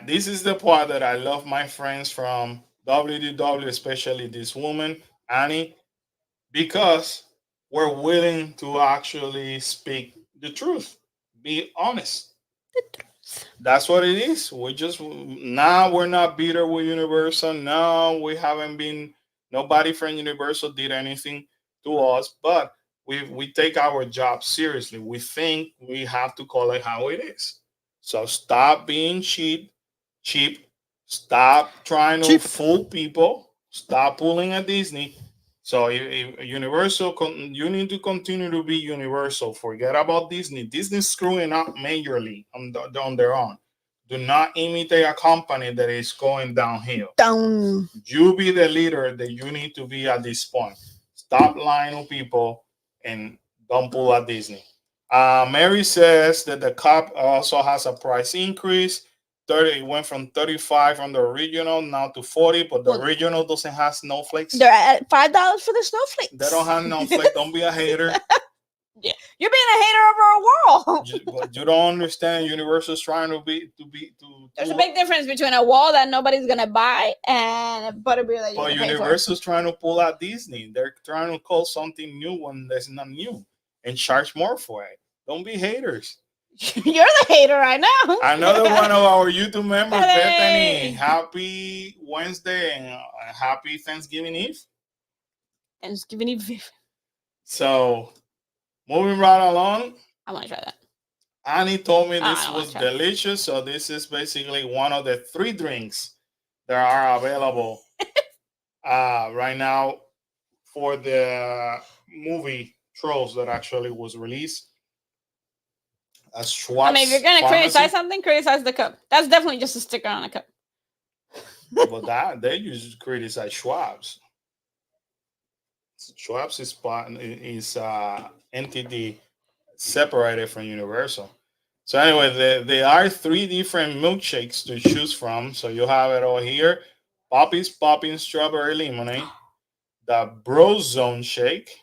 this is the part that I love my friends from WDW, especially this woman, Annie, because we're willing to actually speak the truth, be honest. That's what it is. We just now we're not bitter with Universal. No, we haven't been. Nobody from Universal did anything to us, but we take our job seriously. We think we have to call it how it is. So stop being cheap. Stop trying to Cheap. fool people. Stop pulling at Disney. So if Universal, you need to continue to be Universal. Forget about Disney. Disney's screwing up majorly on their own. Do not imitate a company that is going downhill. Down. You be the leader that you need to be at this point. Stop lying to people and don't pull at Disney. Mary says that the cup also has a price increase. 30, it went from 35 from the original now to 40, but the Well, original doesn't have snowflakes. they're at $5 for the They don't snowflakes. have snowflake. Don't be a hater. Yeah. You're being a hater over a world. But you don't understand. Universal's trying to There's a big difference between a wall that nobody's gonna buy and a butterbeer that you're but gonna pay for. Universal's trying to pull out Disney. They're trying to call something new when that's not new and charge more for it. Don't be haters. You're the hater right now. Another one of our YouTube members, Hey. Bethany. Happy Wednesday and happy Thanksgiving Eve. Thanksgiving Eve. So, moving right along, I want to try that. Annie told me I this don't was wanna try. delicious. So, this is basically one of the 3 drinks that are available right now for the movie Trolls that actually was released. I mean, if you're gonna criticize something, criticize the cup. That's definitely just a sticker on a cup. But that they used to criticize Schwab's. Schwab's is entity separated from Universal. So anyway, there are 3 different milkshakes to choose from. So you have it over here: Poppy's Popping Strawberry Lemonade, the Brozone Shake,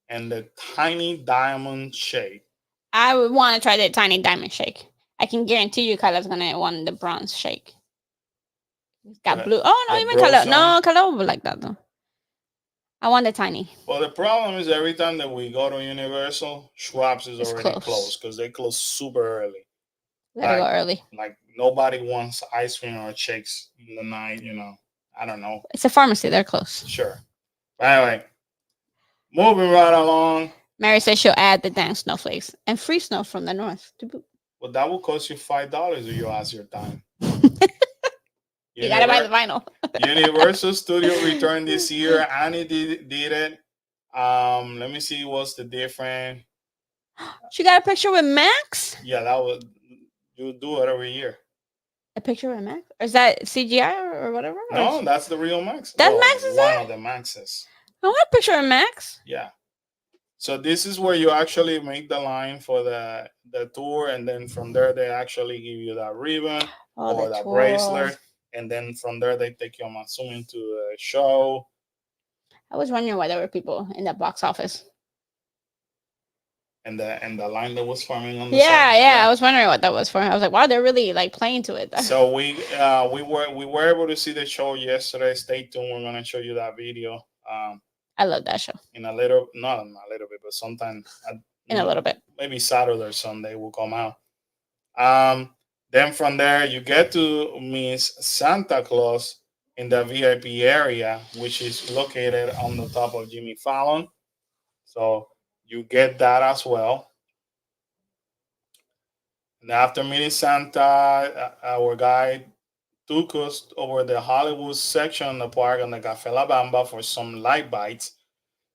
and the Tiny Diamond Shake. I would want to try the tiny diamond shake. I can guarantee you, Kyla's gonna want the bronze shake. It's got blue. Oh no, even Kyla. No, Kyla would like that though. I want the tiny. Well, the problem is every time that we go to Universal, Schwab's is already closed because they close super early. Gotta go early. Like nobody wants ice cream or shakes in the night. I don't know. It's a pharmacy. They're close. Sure. But anyway, moving right along. Mary says she'll add the damn snowflakes and free snow from the north to boot. Well, that will cost you $5 if you ask your time. You gotta buy the vinyl. Universal Studio returned this year. Annie did it. Let me see what's the difference. She got a picture with Max? Yeah, that was you do it every year. A picture with Max? Or is that CGI or whatever? No, that's the real Max. That's Max's one of the Maxes. I want a picture of Max. Yeah. So this is where you actually make the line for the tour, and then from there they actually give you that ribbon or that bracelet, and then from there they take you, I'm assuming, to the show. I was wondering why there were people in that box office. And the line that was forming on the yeah, I was wondering what that was for. I was like, wow, they're really like playing to it. So we were able to see the show yesterday. Stay tuned. We're gonna show you that video. I love that show. In a little, not in a little bit, but sometime in a little bit. Maybe Saturday or Sunday will come out. Then from there you get to Miss Santa Claus in the VIP area, which is located on the top of Jimmy Fallon. So you get that as well. And after meeting Santa, our guide took us over the Hollywood section of the park on the Cafe La Bamba for some light bites.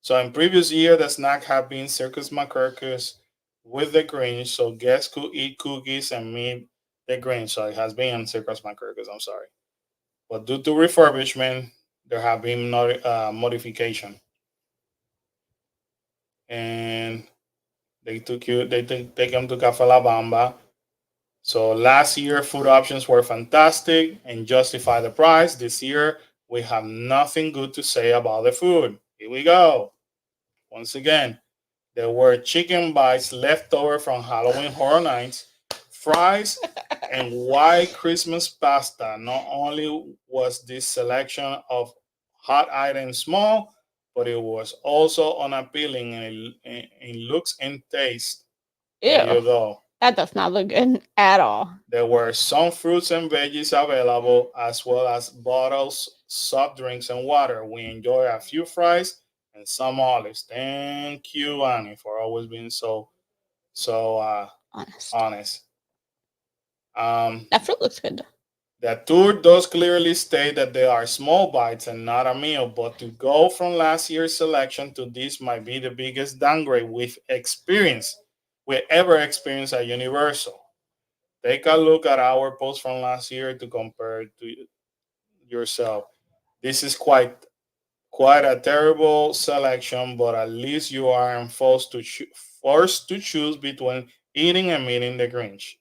So in previous year, the snack had been Circus McCircus with the Grinch, so guests could eat cookies and meet the Grinch. So it has been Circus McCircus, I'm sorry. But due to refurbishment, there have been modification. And they take them to Cafe La Bamba. So last year, food options were fantastic and justify the price. This year, we have nothing good to say about the food. Here we go. Once again, there were chicken bites left over from Halloween Horror Nights, fries, and white Christmas pasta. Not only was this selection of hot items small, but it was also unappealing in looks and taste. Ew. There you go. That does not look good at all. There were some fruits and veggies available, as well as bottles, soft drinks, and water. We enjoy a few fries and some olives. Thank you, Annie, for always being so honest. That fruit looks good. The tour does clearly state that they are small bites and not a meal, but to go from last year's selection to this might be the biggest downgrade we ever experienced at Universal. Take a look at our post from last year to compare to yourself. This is quite a terrible selection, but at least you aren't forced to choose between eating and meeting the Grinch.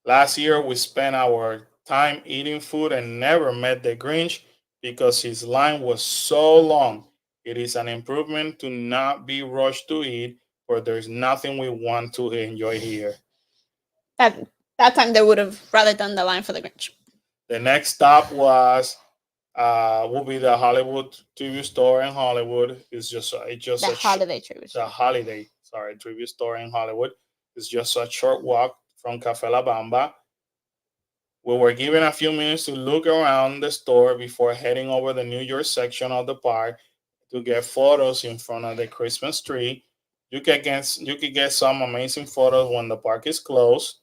Last year, we spent our time eating food and never met the Grinch because his line was so long. It is an improvement to not be rushed to eat, for there's nothing we want to enjoy here. That that time they would have rather done the line for the Grinch. The next stop will be the Hollywood TV store in Hollywood. It's just The holiday tribute the store. holiday tribute store in Hollywood. It's just a short walk from Cafe La Bamba. We were given a few minutes to look around the store before heading over the New York section of the park to get photos in front of the Christmas tree. You can get some amazing photos when the park is closed.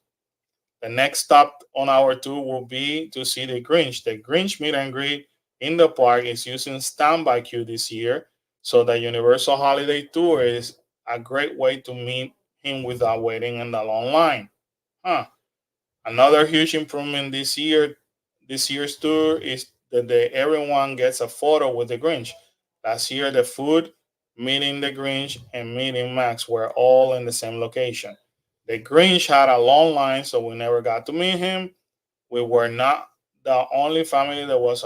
The next stop on our tour will be to see the Grinch. The Grinch meet and greet in the park is using standby queue this year, so the Universal Holiday Tour is a great way to meet him without waiting in the long line. Huh. Another huge improvement this year's tour is that everyone gets a photo with the Grinch. Last year, the food, meeting the Grinch, and meeting Max were all in the same location. The Grinch had a long line, so we never got to meet him. We were not the only family that was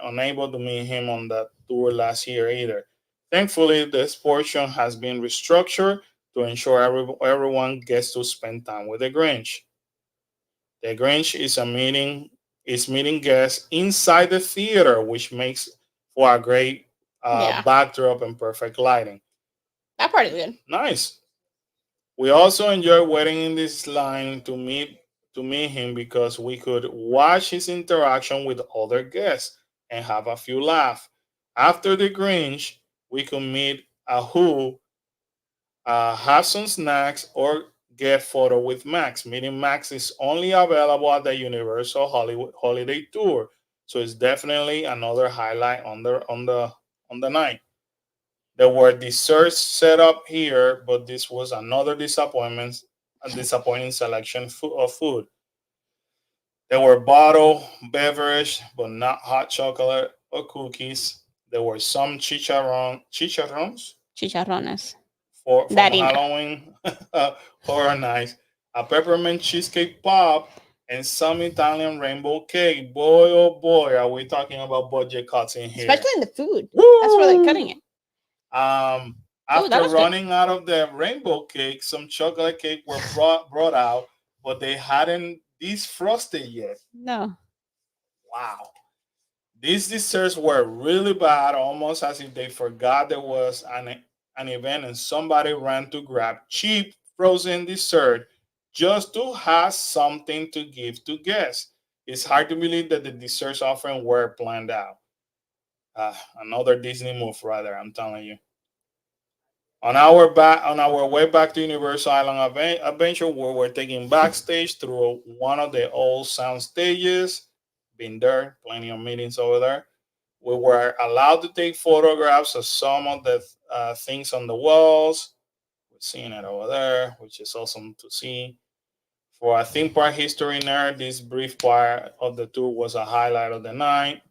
unable to meet him on the tour last year either. Thankfully, this portion has been restructured to ensure everyone gets to spend time with the Grinch. The Grinch is meeting guests inside the theater, which makes for a great Yeah, backdrop and perfect lighting. that part is good. Nice. We also enjoy waiting in this line to meet him because we could watch his interaction with other guests and have a few laughs. After the Grinch, we could meet a Who, have some snacks, or get photo with Max. Meeting Max is only available at the Universal Hollywood Holiday Tour, so it's definitely another highlight on the night. There were desserts set up here, but this was another a disappointing selection of food. There were bottled beverage, but not hot chocolate or cookies. There were some chicharrones Chicharrones. for from Darina. Halloween Horror Nights, a peppermint cheesecake pop, and some Italian rainbow cake. Boy, oh boy, are we talking about budget cuts in here? Especially in the food. That's where they're cutting Woo! it. Oh, that After was good. running out of the rainbow cake, some chocolate cake were brought out, but they hadn't defrosted yet. No. Wow. These desserts were really bad, almost as if they forgot there was an event and somebody ran to grab cheap frozen dessert just to have something to give to guests. It's hard to believe that the desserts offering were planned out. Another Disney move, rather, I'm telling you. On our way back to Universal Island Adventure, we were taking backstage through one of the old sound stages. Been there, plenty of meetings over there. We were allowed to take photographs of some of the things on the walls. We're seeing it over there, which is awesome to see. For a theme park history nerd, this brief part of the tour was a highlight of the night.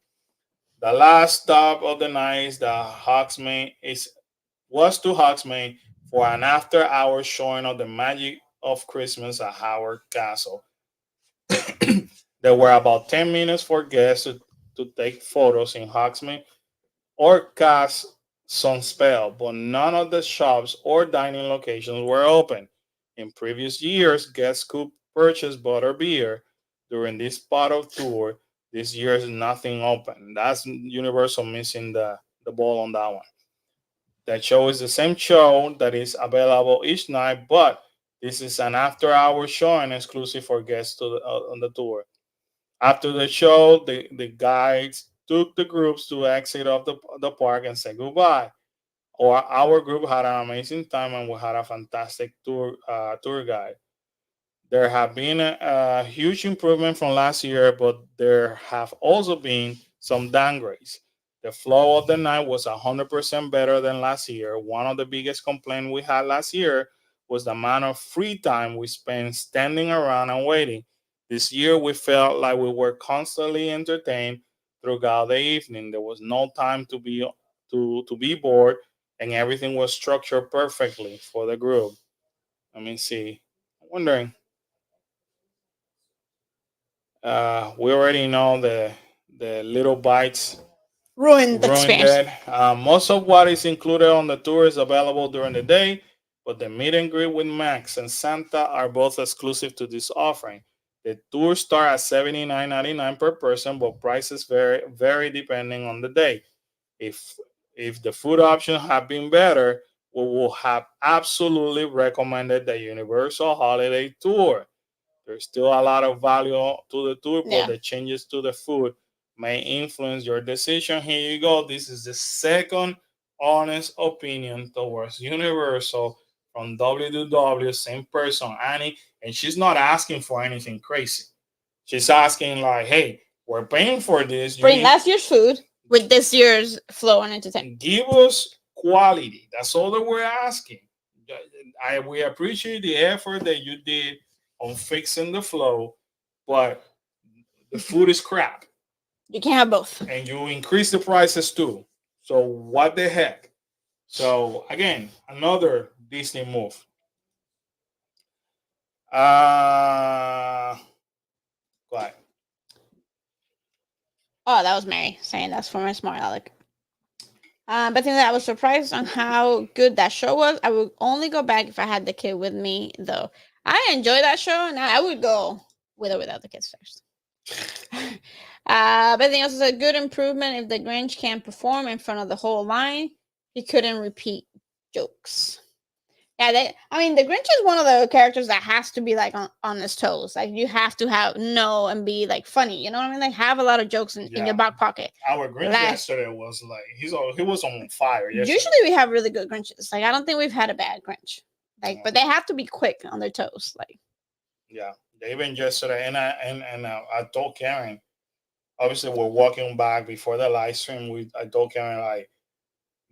The last stop of the night is the Hogsmeade is was to Hogsmeade for an after-hours showing of the magic of Christmas at Howard Castle. There were about 10 minutes for guests to take photos in Hogsmeade or cast some spell, but none of the shops or dining locations were open. In previous years, guests could purchase butter beer during this part of tour. This year is nothing open. That's Universal missing the ball on that one. That show is the same show that is available each night, but this is an after-hour show and exclusive for guests on the tour. After the show, the guides took the groups to exit of the park and say goodbye. Our group had an amazing time and we had a fantastic tour guide. There have been a huge improvement from last year, but there have also been some downgrades. The flow of the night was 100% better than last year. One of the biggest complaints we had last year was the amount of free time we spent standing around and waiting. This year, we felt like we were constantly entertained throughout the evening. There was no time to be bored, and everything was structured perfectly for the group. Let me see. I'm wondering. We already know the little bites Ruined the ruined experience. it. Most of what is included on the tour is available during the day, but the meet and greet with Max and Santa are both exclusive to this offering. The tours start at $79.99 per person, but prices vary depending on the day. If if the food options have been better, we will have absolutely recommended the Universal Holiday Tour. There's still a lot of value to the tour, but Yeah. the changes to the food may influence your decision. Here you go. This is the second honest opinion towards Universal from WW, same person, Annie, and she's not asking for anything crazy. She's asking like, "Hey, we're paying for this. You Bring need last year's food with this year's flow and entertainment. give us quality." That's all that we're asking. We appreciate the effort that you did on fixing the flow, but the food is crap, You can't have both. and you increase the prices too. So what the heck? So again, another Disney move. Go ahead. Oh, that was Mary saying that's for my smart aleck. But I think that I was surprised on how good that show was. I would only go back if I had the kid with me, though. I enjoy that show, and I would go with or without the kids first. But I think also a good improvement if the Grinch can't perform in front of the whole line. He couldn't repeat jokes. Yeah, I mean, the Grinch is one of the characters that has to be like on his toes. Like you have to have know and be like funny. You know what I mean? Like have a lot of jokes in your Yeah, back pocket. our Grinch Like yesterday was like he was on fire yesterday. usually we have really good Grinches. Like I don't think we've had a bad Grinch. Like, but Um, they have to be quick on their toes. Like yeah, even yesterday, and I told Karen. Obviously, we're walking back before the live stream. I told Karen like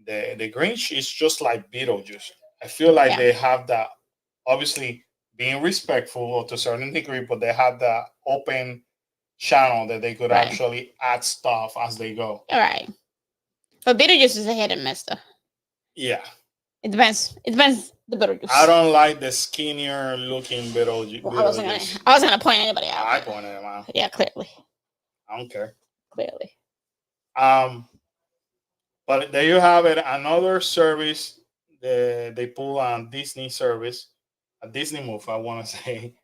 the Grinch is just like Beetlejuice. I feel like yeah, they have that, obviously being respectful to a certain degree, but they have that open channel that they could right, actually add stuff as they go. all right. But Beetlejuice is a hit and miss though. Yeah, It depends. It depends the I Beetlejuice. don't like the skinnier looking Well, Beetlejuice. I wasn't gonna point anybody out. I But pointed him out. yeah, clearly, I don't care. clearly. Um, but there you have it. Another service they pull on Disney service, a Disney move. I want to say,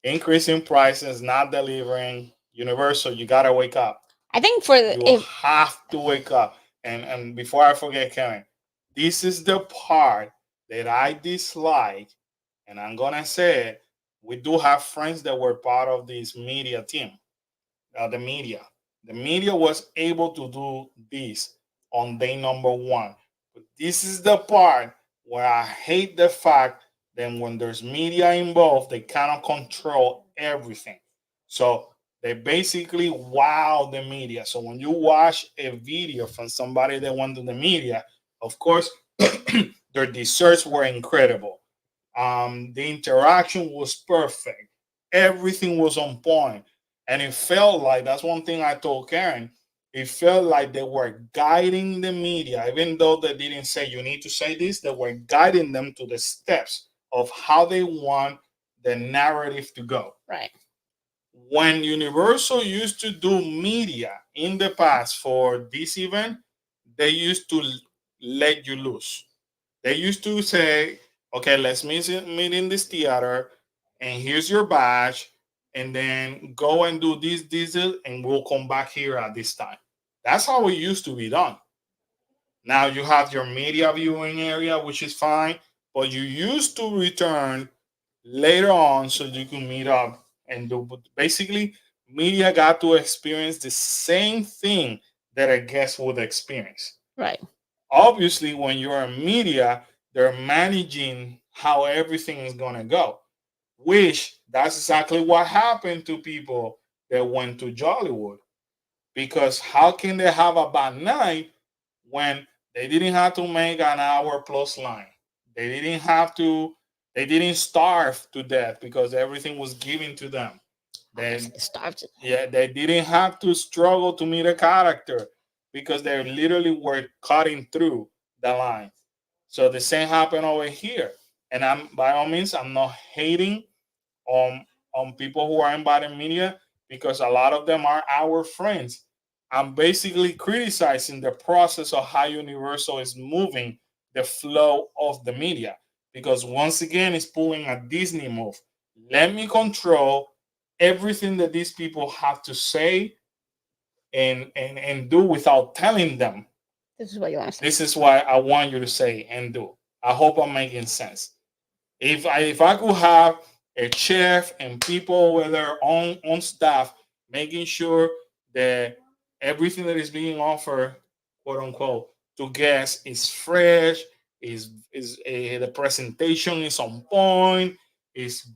increasing prices, not delivering. Universal, you gotta wake up. I think for You if have to wake up. And before I forget, Karen, this is the part that I dislike, and I'm gonna say it. We do have friends that were part of this media team, the media. The media was able to do this on day number one. But this is the part where I hate the fact that when there's media involved, they cannot control everything. So they basically wow the media. So when you watch a video from somebody that went to the media, of course, their desserts were incredible. The interaction was perfect. Everything was on point. And it felt like that's one thing I told Karen. It felt like they were guiding the media, even though they didn't say you need to say this, they were guiding them to the steps of how they want the narrative to go. right, When Universal used to do media in the past for this event, they used to let you loose. They used to say, okay, let's meet in this theater, and here's your badge, and then go and do this, and we'll come back here at this time. That's how it used to be done. Now you have your media viewing area, which is fine, but you used to return later on so you can meet up and do. Basically, media got to experience the same thing that a guest would experience. right, Obviously, when you're in media, they're managing how everything is going to go. Which that's exactly what happened to people that went to Jollywood. Because how can they have a bad night when they didn't have to make an hour plus line? They didn't have to, they didn't starve to death because everything was given to them. Then, Obviously starved. yeah, they didn't have to struggle to meet a character because they literally were cutting through the line. So the same happened over here. And I'm by all means, I'm not hating on people who are in body media because a lot of them are our friends. I'm basically criticizing the process of how Universal is moving the flow of the media because once again it's pulling a Disney move. Let me control everything that these people have to say and do without telling them. This is what you want to say. This is what I want you to say and do. I hope I'm making sense. If I could have a chef and people with their own staff making sure that everything that is being offered, quote unquote, to guests is fresh, is the presentation is on point, is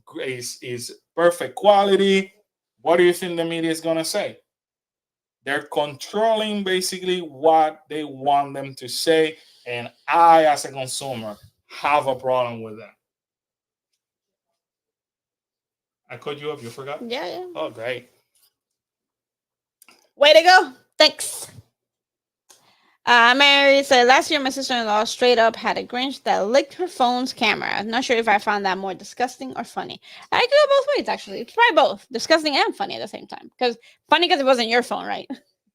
perfect quality. What do you think the media is gonna say? They're controlling basically what they want them to say, and I, as a consumer, have a problem with that. I called you up. You forgot? Yeah, yeah. Oh, great. Way to go. Thanks. Mary said last year my sister-in-law straight up had a Grinch that licked her phone's camera. I'm not sure if I found that more disgusting or funny. I could go both ways actually. It's probably both disgusting and funny at the same time. Because funny because it wasn't your phone, right?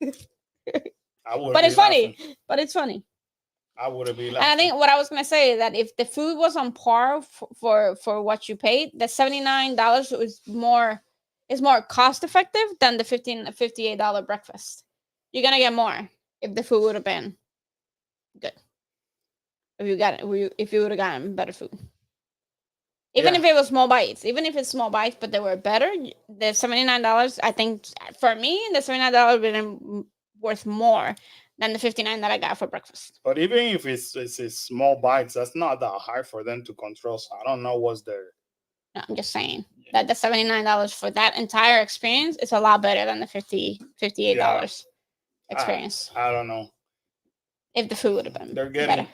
I would But be it's funny. laughing. But it's funny. I would be And I laughing. think what I was gonna say is that if the food was on par for what you paid, the $79 was more is more cost effective than the $58 breakfast. You're gonna get more if the food would have been good. If you would have gotten better food. Even Yeah. if it was small bites, even if it's small bites, but they were better, the $79, I think for me, the $79 would have been worth more than the 59 that I got for breakfast. But even if it's small bites, that's not that hard for them to control. So I don't know what's their. No, I'm just saying Yeah. that the $79 for that entire experience is a lot better than the $58 Yeah. I, experience. I don't know. If the food would have been They're better. getting.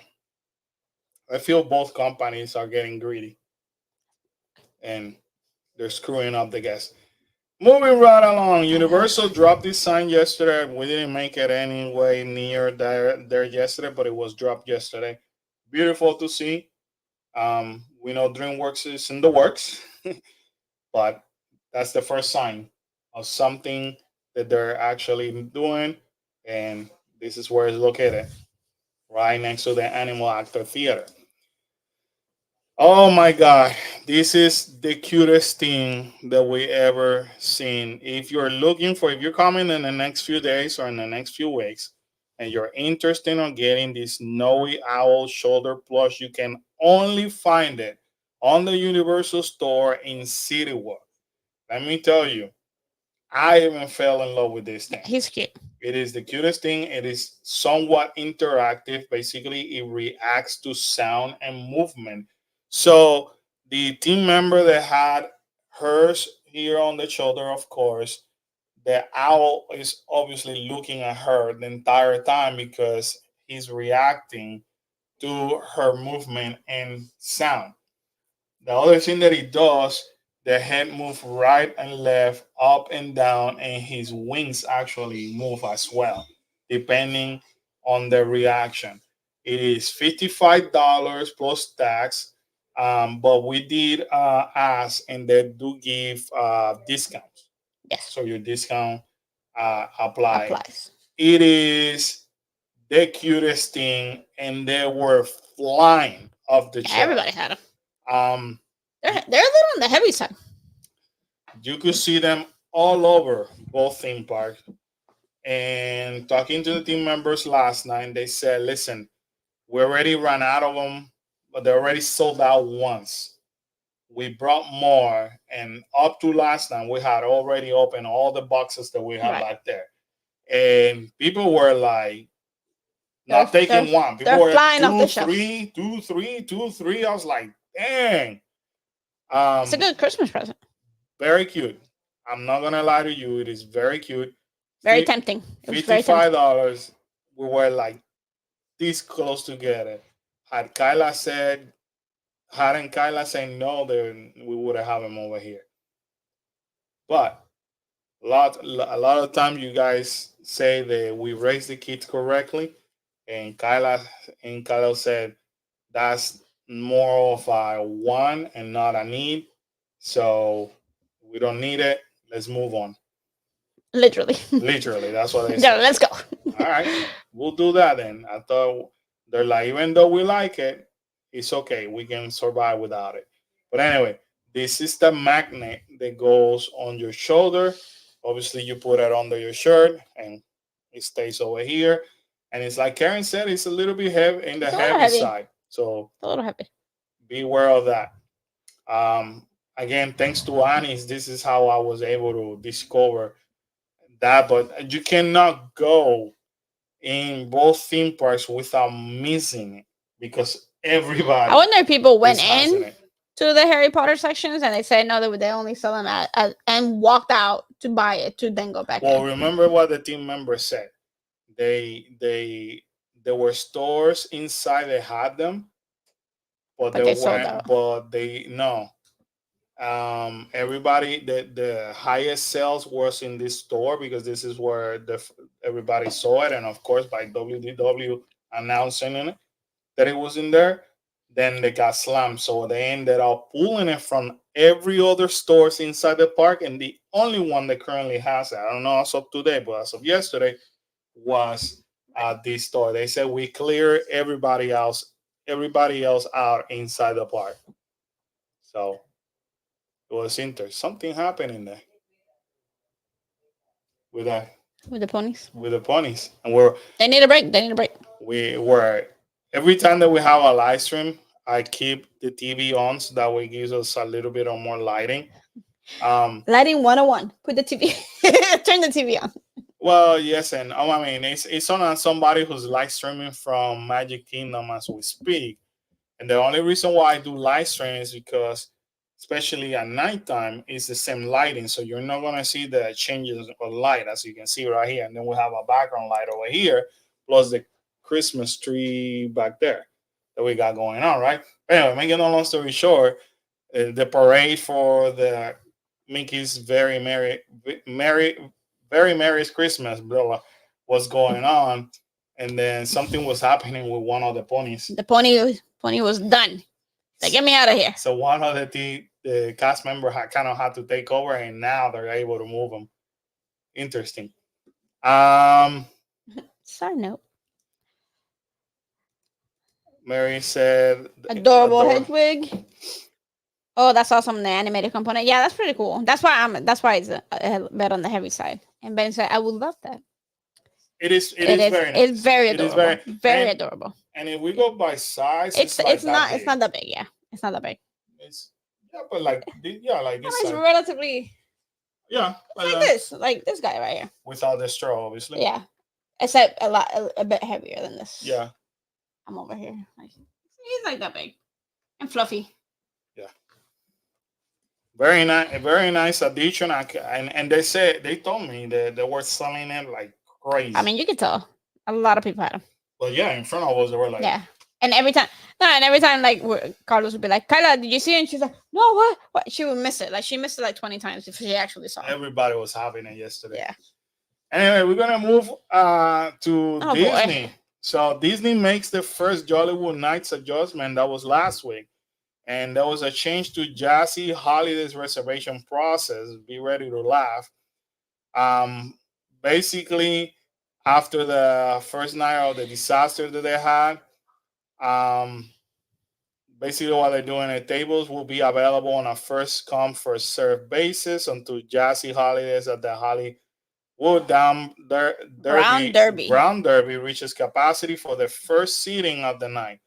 I feel both companies are getting greedy and they're screwing up the guests. Moving right along, Universal dropped this sign yesterday. We didn't make it anyway near there yesterday, but it was dropped yesterday. Beautiful to see. We know DreamWorks is in the works, but that's the first sign of something that they're actually doing, and this is where it's located, right next to the Animal Actor Theater. Oh my God, this is the cutest thing that we ever seen. If you're coming in the next few days or in the next few weeks, and you're interested in getting this snowy owl shoulder plush, you can only find it on the Universal Store in City Walk. Let me tell you, I even fell in love with this Yeah, thing. he's cute. It is the cutest thing. It is somewhat interactive. Basically, it reacts to sound and movement. So the team member that had hers here on the shoulder, of course, the owl is obviously looking at her the entire time because he's reacting to her movement and sound. The other thing that he does, the head move right and left, up and down, and his wings actually move as well, depending on the reaction. It is $55 plus tax, but we did ask, and they do give discounts. Yes, So your discount apply. applies. It is the cutest thing, and they were flying off the Yeah, shelf. everybody had them. Um, They're a little on the heavy side. you could see them all over both theme parks. And talking to the team members last night, they said, listen, we already ran out of them, but they already sold out once. We brought more, and up to last night, we had already opened all the boxes that we had Right. back there. And people were like, They're not they're taking one. People they're were flying off the two, shelves. three, two, three, two, three. I was like, dang. It's a Um, good Christmas present. very cute. I'm not gonna lie to you, it is very cute. Very tempting. It was very tempting. $55. We were like this close together. Had Kyla said, hadn't Kyla said no, then we would have him over here. But a lot of times you guys say that we raise the kids correctly, and Kyla said that's more of a want and not a need. So we don't need it. Let's move on. Literally. Literally, that's what they Yeah, said. let's go. All right, we'll do that then. I thought they're like, even though we like it, it's okay. We can survive without it. But anyway, this is the magnet that goes on your shoulder. Obviously, you put it under your shirt and it stays over here. And it's like Karen said, it's a little bit heavy in the It's a little heavy heavy. side. So It's a little heavy. be aware of that. Again, thanks to Anis, this is how I was able to discover that. But you cannot go in both theme parks without missing it because I everybody wonder if people went is having in it. to the Harry Potter sections and they said no, they only sell them and walked out to buy it to then go back Well, in. remember what the team members said. They there were stores inside that had them, but But there they sold weren't. out. But they no. Everybody the highest sales was in this store because this is where everybody saw it, and of course by WDW announcing it that it was in there, then they got slammed. So they ended up pulling it from every other stores inside the park, and the only one that currently has it, I don't know as of today, but as of yesterday, was this store. They said we clear everybody else out inside the park. So it was interesting. Something happening there with that With the ponies. with the ponies, and we're They need a break. They need a break. we were every time that we have a live stream, I keep the TV on so that way it gives us a little bit of more lighting. Lighting 101. Put the TV. Turn the TV on. Well, yes, and I mean it's on somebody who's live streaming from Magic Kingdom as we speak. And the only reason why I do live stream is because, especially at nighttime, it's the same lighting. So you're not going to see the changes of light as you can see right here. And then we have a background light over here, plus the Christmas tree back there that we got going on, right? Anyway, making a long story short, the parade for the Mickey's Very Merry Christmas, blah, was going on. And then something was happening with one of the ponies. The pony was done. Like, get me out of here. So one of the cast member kind of had to take over, and now they're able to move them. Interesting. Side note. Mary said Adorable Hedwig. Oh, that's awesome. The animated component. Yeah, that's pretty cool. That's why it's a bit on the heavy side. And Ben said, I would love that. It is very nice. It's very adorable. It is very adorable. And if we go by size, it's not big. It's not that big. Yeah, it's not that big. It's but like like this. It's relatively like this guy right here. Without the straw, obviously. Yeah, except a bit heavier than this. Yeah. I'm over here. He's like that big and fluffy. Yeah. Very nice addition. And they told me that they were selling it like crazy. I mean, you could tell a lot of people had them. Well, yeah, in front of us they were like, yeah. And every time, like Carlos would be like, "Kyla, did you see it?" And she's like, "No, what?" What? She would miss it. Like she missed it like 20 times before she actually saw it. Everybody was having it yesterday. Yeah. Anyway, we're gonna move to Disney. Boy. So Disney makes the first Jollywood Nights adjustment. That was last week, and there was a change to Jazzy Holidays reservation process. Be ready to laugh. Basically, after the first night of the disaster that they had, basically what they're doing at tables will be available on a first come first serve basis until Jazzy Holidays at the Hollywood Brown Derby reaches capacity for the first seating of the night,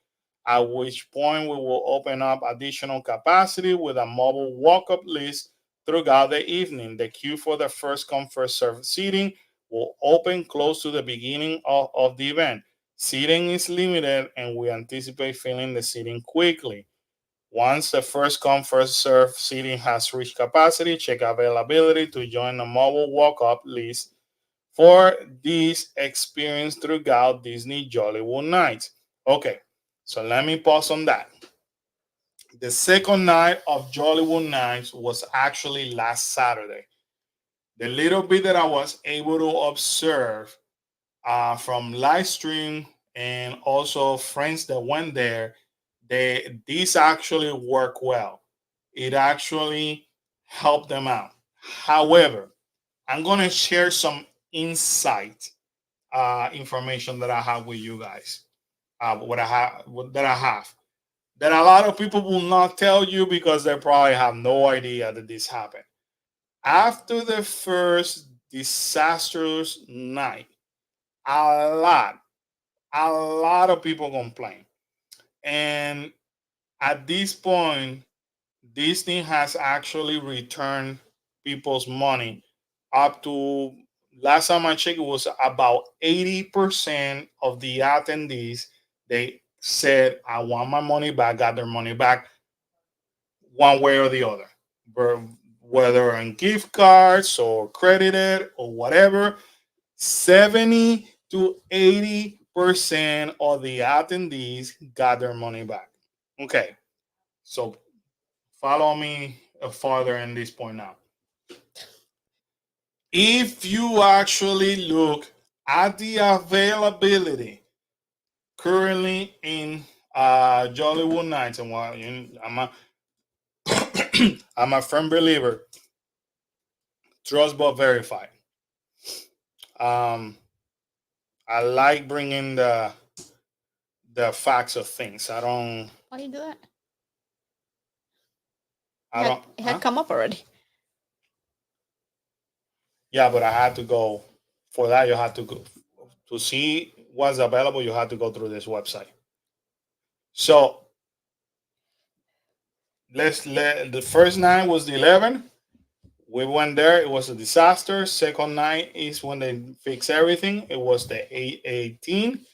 at which point we will open up additional capacity with a mobile walk-up list throughout the evening. The queue for the first come first serve seating will open close to the beginning of the event. Seating is limited, and we anticipate filling the seating quickly. Once the first come, first serve seating has reached capacity, check availability to join the mobile walk up list for this experience throughout Disney Jollywood Nights. Okay, so let me pause on that. The second night of Jollywood Nights was actually last Saturday. The little bit that I was able to observe from live stream and also friends that went there, these actually work well. It actually helped them out. However, I'm gonna share some insight information that I have with you guys. What I have that I have that a lot of people will not tell you because they probably have no idea that this happened. After the first disastrous night, a lot, a lot of people complain. And at this point, Disney has actually returned people's money up to last time I checked, it was about 80% of the attendees. They said, I want my money back, got their money back one way or the other, whether on gift cards or credited or whatever. 70 to 80% of the attendees got their money back. Okay, so follow me further in this point now. If you actually look at the availability currently in Jollywood Nights, and I'm a firm believer, trust but verify. Um, I like bringing the facts of things. Why do you do that? I don't, It had huh? come up already. Yeah, but I had to go for that. You had to go to see what's available. You had to go through this website. So let's let the first night was the 11. We went there. It was a disaster. Second night is when they fix everything. It was the 18.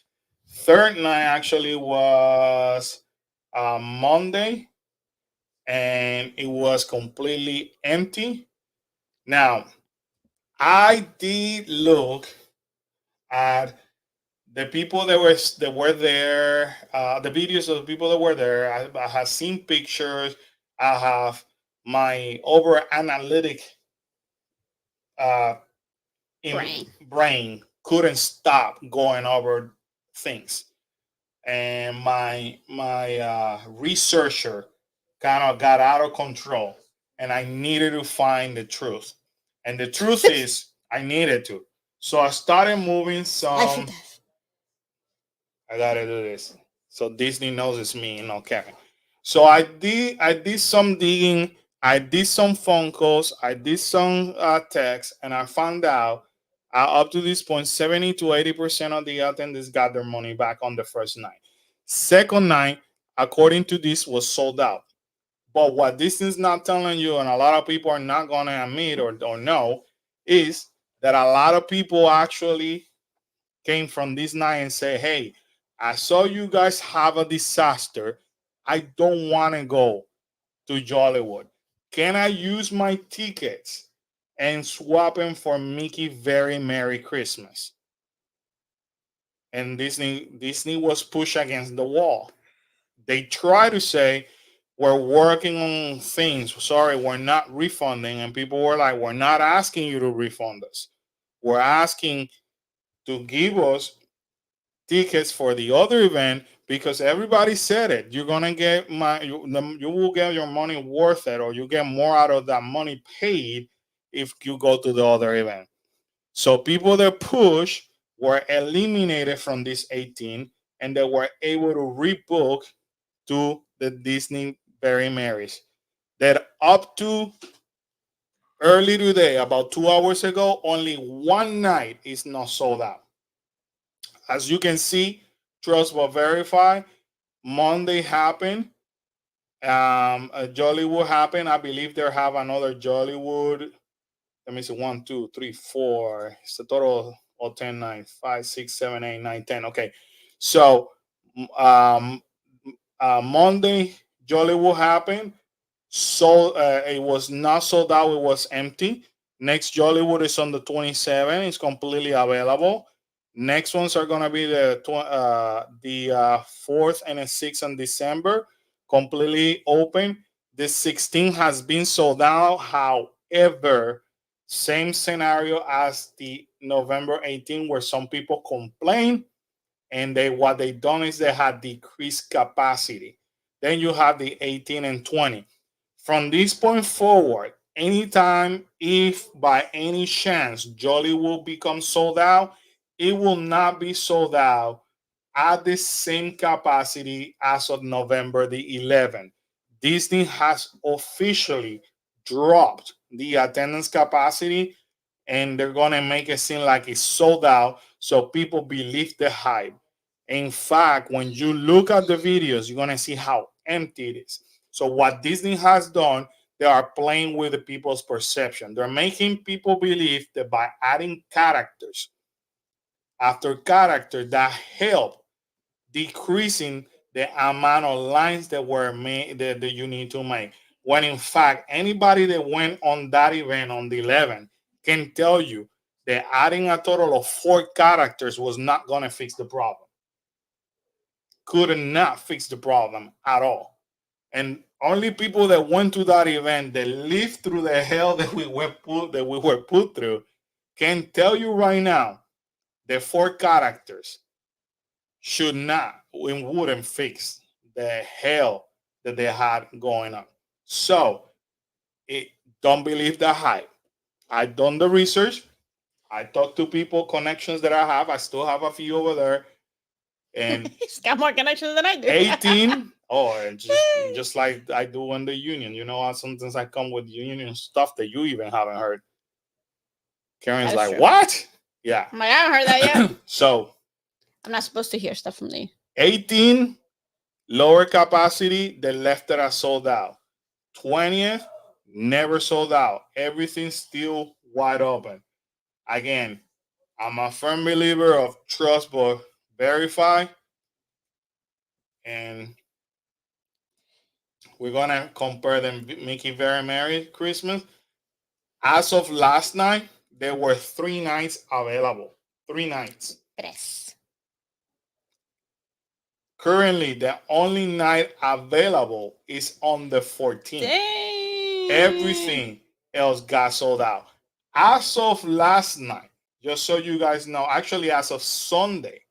Third night actually was Monday, and it was completely empty. Now I did look at the people that were there, the videos of the people that were there. I have seen pictures. I have my over analytic uh, Brain. brain couldn't stop going over things, and my researcher kind of got out of control, and I needed to find the truth. And the truth is, I needed to. So I started moving I should some. have. I gotta do this. So Disney knows it's me, and not Kevin. So I did some digging. I did some phone calls. I did some texts, and I found out up to this point, 70 to 80% of the attendees got their money back on the first night. Second night, according to this, was sold out. But what this is not telling you, and a lot of people are not gonna admit or know, is that a lot of people actually came from this night and say, hey, I saw you guys have a disaster. I don't want to go to Jollywood. Can I use my tickets and swap them for Mickey Very Merry Christmas? And Disney was pushed against the wall. They try to say, we're working on things. Sorry, we're not refunding. And people were like, we're not asking you to refund us. We're asking to give us tickets for the other event because everybody said it. You're gonna get you will get your money worth it, or you get more out of that money paid if you go to the other event. So people that push were eliminated from this 18, and they were able to rebook to the Disney Very Marys. That up to early today, about 2 hours ago, only one night is not sold out. As you can see, trust but verify. Monday happened. A Jollywood happened. I believe they have another Jollywood. Let me see. One, two, three, four. It's a total of 10, 9, 5, 6, 7, 8, 9, 10. Okay. So um, Monday, Jollywood happened, so it was not sold out, it was empty. Next Jollywood is on the 27th, it's completely available. Next ones are gonna be the 4th and the 6th in December, completely open. The 16th has been sold out. However, same scenario as the November 18th, where some people complain, and they what they done is they had decreased capacity. Then you have the 18 and 20. From this point forward, anytime if by any chance Jolly will become sold out, it will not be sold out at the same capacity as of November the 11th. Disney has officially dropped the attendance capacity, and they're gonna make it seem like it's sold out so people believe the hype. In fact, when you look at the videos, you're gonna see how empty it is. So what Disney has done, they are playing with the people's perception. They're making people believe that by adding characters after character, that help decreasing the amount of lines that were made that you need to make. When in fact, anybody that went on that event on the 11th can tell you that adding a total of 4 characters was not going to fix the problem. Could not fix the problem at all. And only people that went to that event that lived through the hell that we were put through can tell you right now the 4 characters should not and wouldn't fix the hell that they had going on. So it, don't believe the hype. I done the research. I talked to people, connections that I have. I still have a few over there. And He's got more connections than I do. 18, oh, and just like I do in the union. Sometimes I come with union stuff that you even haven't heard. Karen's That's like, true. what? Yeah. I'm like, I haven't heard that yet. So I'm not supposed to hear stuff from the 18 lower capacity, they left it as sold out. 20th, never sold out. Everything's still wide open. Again, I'm a firm believer of trust but verify. And we're gonna compare them. Mickey Very Merry Christmas. As of last night, there were 3 nights available. 3 nights. press. Currently, the only night available is on the 14th. Dang. Everything else got sold out. As of last night, just so you guys know, actually, as of Sunday,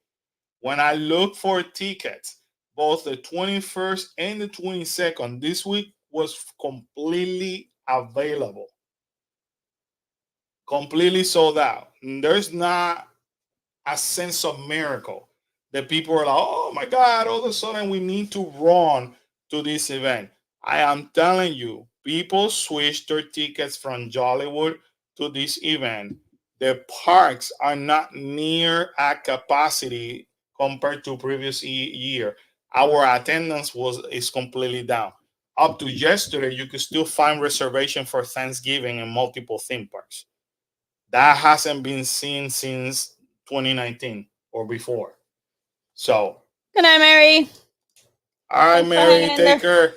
when I look for tickets, both the 21st and the 22nd this week was completely available, completely sold out. There's not a sense of miracle that people are like, oh my God, all of a sudden we need to run to this event. I am telling you, people switch their tickets from Jollywood to this event. The parks are not near at capacity compared to previous year. Our attendance is completely down. Up to yesterday, you could still find reservation for Thanksgiving in multiple theme parks. That hasn't been seen since 2019 or before. So, Good night, Mary. all right, Thanks for hanging Mary, in take there. care.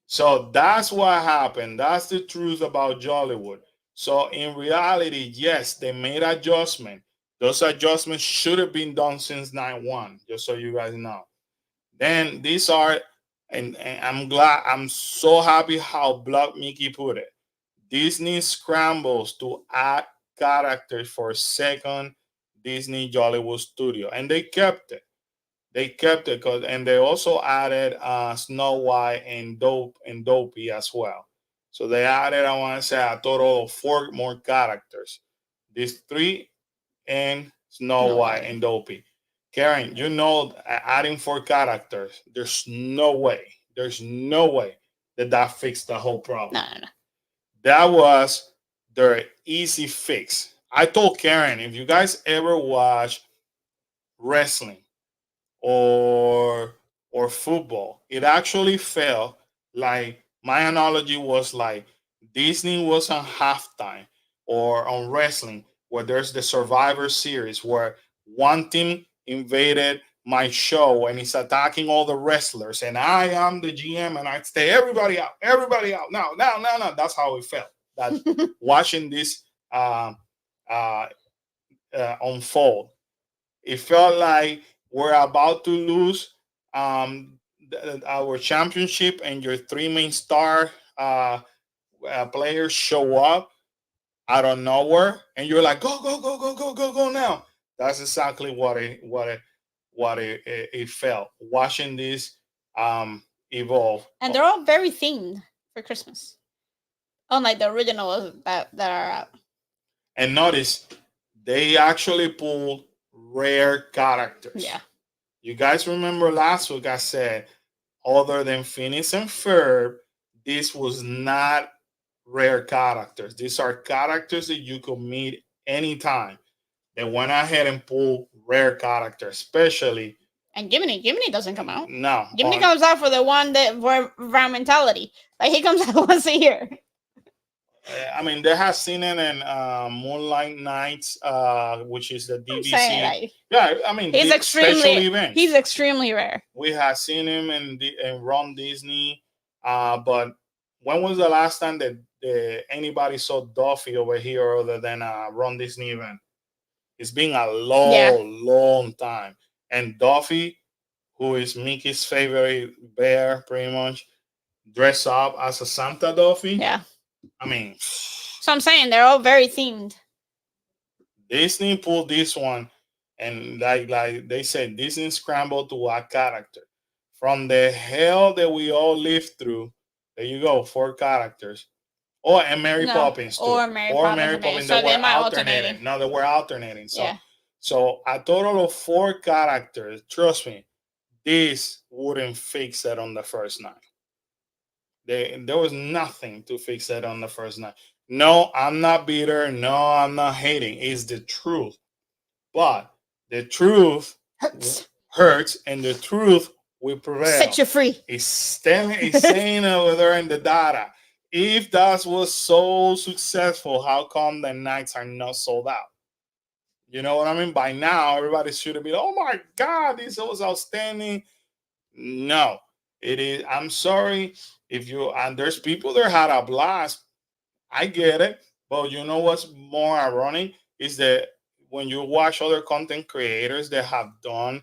So that's what happened. That's the truth about Jollywood. So in reality, yes, they made adjustment. Those adjustments should have been done since 9/1, just so you guys know. Then these are, and I'm so happy how Block Mickey put it. Disney scrambles to add characters for second Disney Jollywood Studio, and they kept it. They kept it, and they also added Snow White and Dopey as well. So they added, I want to say, a total of 4 more characters. These 3 and Snow No White way. and Dopey. Karen, adding 4 characters, there's no way that fixed the whole No, problem. no, no. That was their easy fix. I told Karen, if you guys ever watch wrestling or football, it actually felt like my analogy was like Disney was on halftime or on wrestling where there's the Survivor Series where one team invaded my show and he's attacking all the wrestlers and I am the GM and I say everybody out now, now, now, now. That's how it felt. That watching this uh, uh, unfold, it felt like we're about to lose our championship and your three main star players show up out of nowhere and you're like go go go go go go go now. That's exactly what it felt watching this evolve. And they're all very themed for Christmas, unlike the originals that are out. And notice they actually pulled rare characters. Yeah. You guys remember last week I said other than Phineas and Ferb, this was not rare characters. These are characters that you could meet anytime. They went ahead and pulled rare characters, especially. And Jiminy doesn't come out. No. Jiminy comes out for the one that for environmentality. Like he comes out once a year. I mean, they have seen it in Moonlight Nights, which is the DVC. Like, yeah, I mean, he's he's extremely rare. We have seen him in Ron Disney, but when was the last time that anybody saw Duffy over here other than Ron Disney event? It's been a long time. And Duffy, who is Mickey's favorite bear, pretty much, dressed up as a Santa Duffy. Yeah. I mean, so I'm saying they're all very themed. Disney pulled this one, and like they said, Disney scrambled to a character from the hell that we all lived through. There you go, 4 characters. Oh, and Mary Poppins too. Or Mary Poppins. So they were alternating. No, they were alternating. So a total of 4 characters. Trust me, this wouldn't fix it on the first night. There was nothing to fix it on the first night. No, I'm not bitter. No, I'm not hating. It's the truth. But the truth hurts and the truth will prevail. Set you free. It's saying over there in the data. If that was so successful, how come the nights are not sold out? You know what I mean? By now, everybody should have been, oh my God, this was outstanding. No, it is. I'm sorry if you, and there's people that had a blast. I get it. But you know what's more ironic is that when you watch other content creators that have done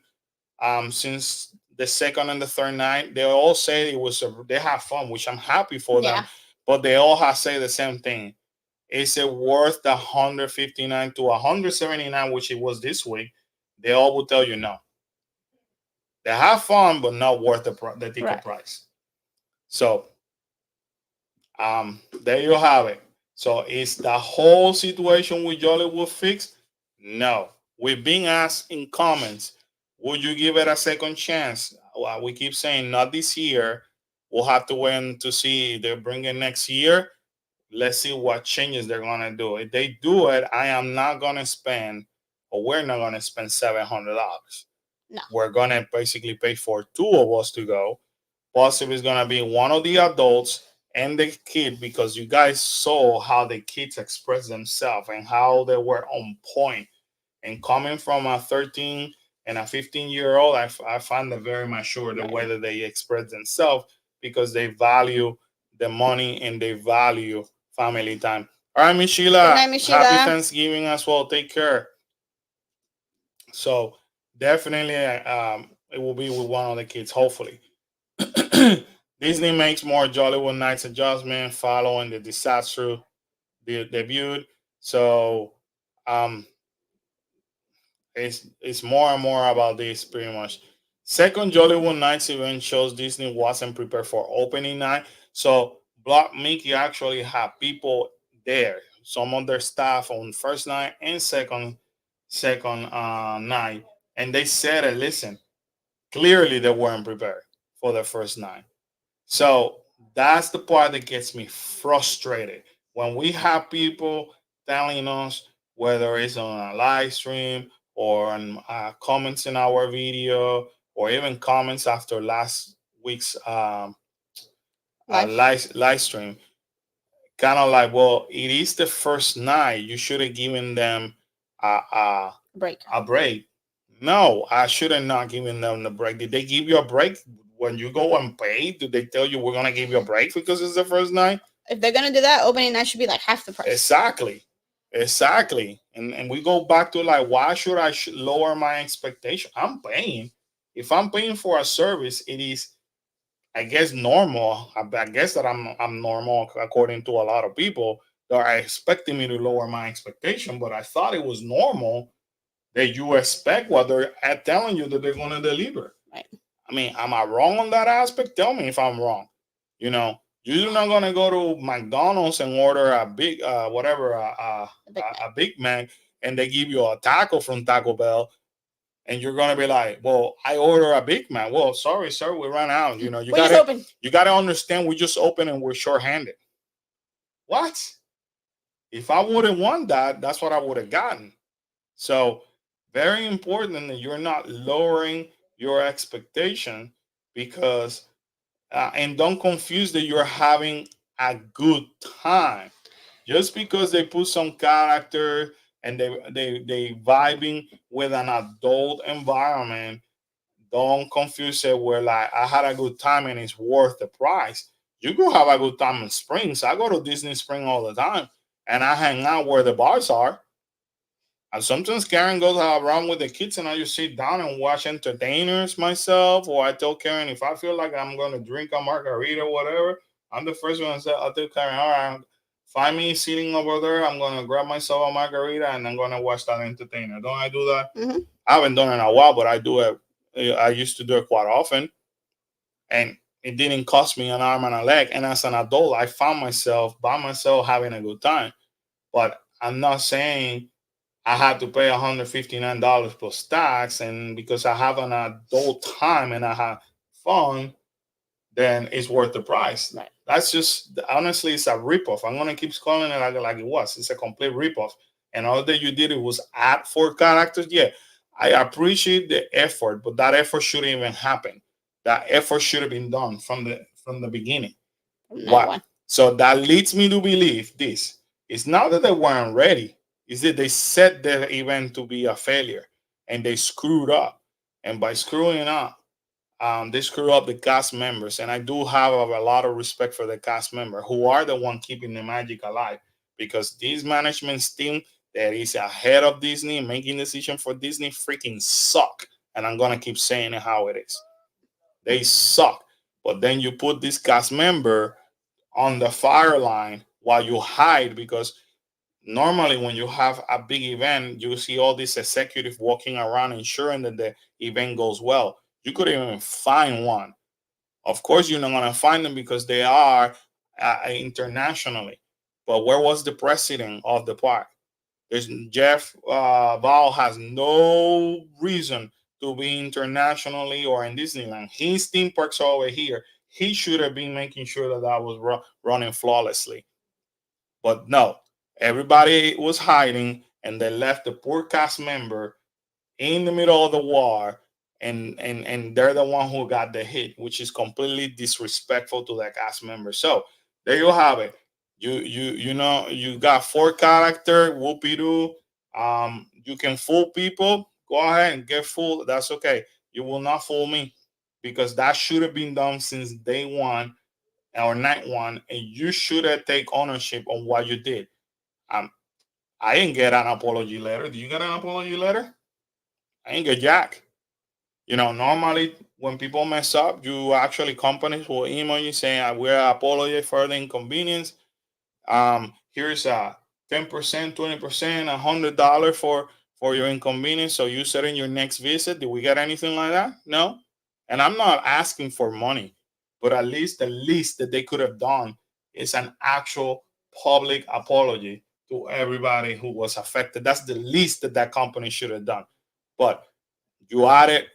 since the second and the third night, they all say they have fun, which I'm happy for them. But they all have said the same thing. Is it worth the 159 to 179, which it was this week? They all will tell you no. They have fun, but not worth the ticket price. So there you have it. So is the whole situation with Jollywood fixed? No. We've been asked in comments, would you give it a second chance? Well, we keep saying not this year. We'll have to wait to see if they bring it next year. Let's see what changes they're going to do. If they do it, I am not going to spend, or we're not going to spend $700. No. We're going to basically pay for 2 of us to go. Plus, if it's going to be one of the adults and the kid, because you guys saw how the kids express themselves and how they were on point. And coming from a 13 and a 15-year-old, I find it very mature the way that they express themselves because they value the money and they value family time. All right, Miss Sheila. Happy Thanksgiving as well. Take care. So definitely it will be with one of the kids, hopefully. Disney makes more Jollywood Nights adjustment following the disaster debut. So it's more and more about this pretty much. Second Jollywood Nights event shows Disney wasn't prepared for opening night. So Block Mickey actually had people there. Some of their staff on first night and second night. And they said it, listen, clearly they weren't prepared for the first night. So that's the part that gets me frustrated. When we have people telling us, whether it's on a live stream or on comments in our video or even comments after last week's live stream, kind of like, well, it is the first night. You should have given them a break. No, I should have not given them the break. Did they give you a break when you go and pay? Did they tell you we're gonna give you a break because it's the first night? If they're gonna do that, opening night should be like half the price. Exactly, exactly. And we go back to like, why should I lower my expectation? I'm paying. If I'm paying for a service, it is, I guess, normal. I guess that I'm normal according to a lot of people that are expecting me to lower my expectation. But I thought it was normal that you expect what they're telling you that they're going to deliver. Right. I mean, am I wrong on that aspect? Tell me if I'm wrong. You know, you're not going to go to McDonald's and order a big, whatever, a Big Mac, and they give you a taco from Taco Bell, and you're gonna be like, "Well, I order a Big Mac." Well, sorry, sir, we ran out. You know, We just open. you gotta understand, we just open and we're short-handed. What? If I wouldn't want that, that's what I would have gotten. So, very important that you're not lowering your expectation, because, and don't confuse that you're having a good time. Just because they put some character and they vibing with an adult environment, don't confuse it where like I had a good time and it's worth the price. You go have a good time in Springs. I go to Disney Spring all the time and I hang out where the bars are. And sometimes Karen goes around with the kids and I just sit down and watch entertainers myself. Or I tell Karen if I feel like I'm going to drink a margarita or whatever, I'm the first one to say, I'll tell Karen, all right, find me sitting over there. I'm going to grab myself a margarita and I'm going to watch that entertainer. Don't I do that? Mm-hmm. I haven't done it in a while, but I do it. I used to do it quite often. And it didn't cost me an arm and a leg. And as an adult, I found myself by myself having a good time. But I'm not saying I had to pay $159 plus tax, and because I have an adult time and I have fun, then it's worth the price. Right. That's just honestly, it's a ripoff. I'm gonna keep calling it like it was. It's a complete ripoff. And all that you did it was add four characters. Yeah, I appreciate the effort, but that effort shouldn't even happen. That effort should have been done from the beginning. From night What? one. So that leads me to believe this. It's not that they weren't ready. It's that they set the event to be a failure and they screwed up. And by screwing up, they screw up the cast members. And I do have a lot of respect for the cast member who are the one keeping the magic alive, because this management team that is ahead of Disney making decision for Disney freaking suck. And I'm gonna keep saying it how it is. They suck. But then you put this cast member on the fire line while you hide, because normally when you have a big event you see all these executives walking around ensuring that the event goes well. You couldn't even find one. Of course you're not going to find them because they are internationally. But where was the president of the park? There's Jeff Val has no reason to be internationally or in Disneyland. His theme parks are over here. He should have been making sure that that was running flawlessly. But no, everybody was hiding, and they left the poor cast member in the middle of the war, and they're the one who got the hit, which is completely disrespectful to that cast member. So there you have it. You know you got four character whoopie doo. You can fool people. Go ahead and get fooled. That's okay. You will not fool me, because that should have been done since day one or night one, and you should have take ownership on what you did. Um, I didn't get an apology letter. Do you get an apology letter? I ain't get jack. You know, normally when people mess up, you actually companies will email you saying, "We're apologize for the inconvenience. Here's a 10%, 20%, $100 for your inconvenience. So you said in your next visit, did we get anything like that? No. And I'm not asking for money, but at least the least that they could have done is an actual public apology to everybody who was affected. That's the least that that company should have done. But you added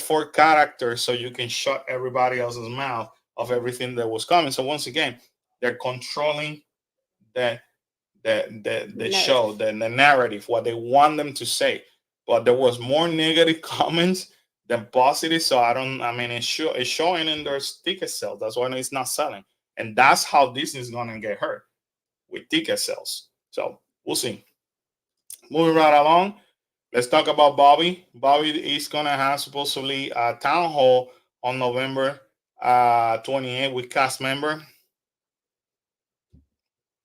four characters so you can shut everybody else's mouth of everything that was coming. So once again, they're controlling the the show, the narrative, what they want them to say. But there was more negative comments than positive. So I mean it's showing in their ticket sales. That's why it's not selling. And that's how Disney's gonna get hurt, with ticket sales. So we'll see. Moving right along. Let's talk about Bobby. Bobby is gonna have supposedly a town hall on November 28 with cast member.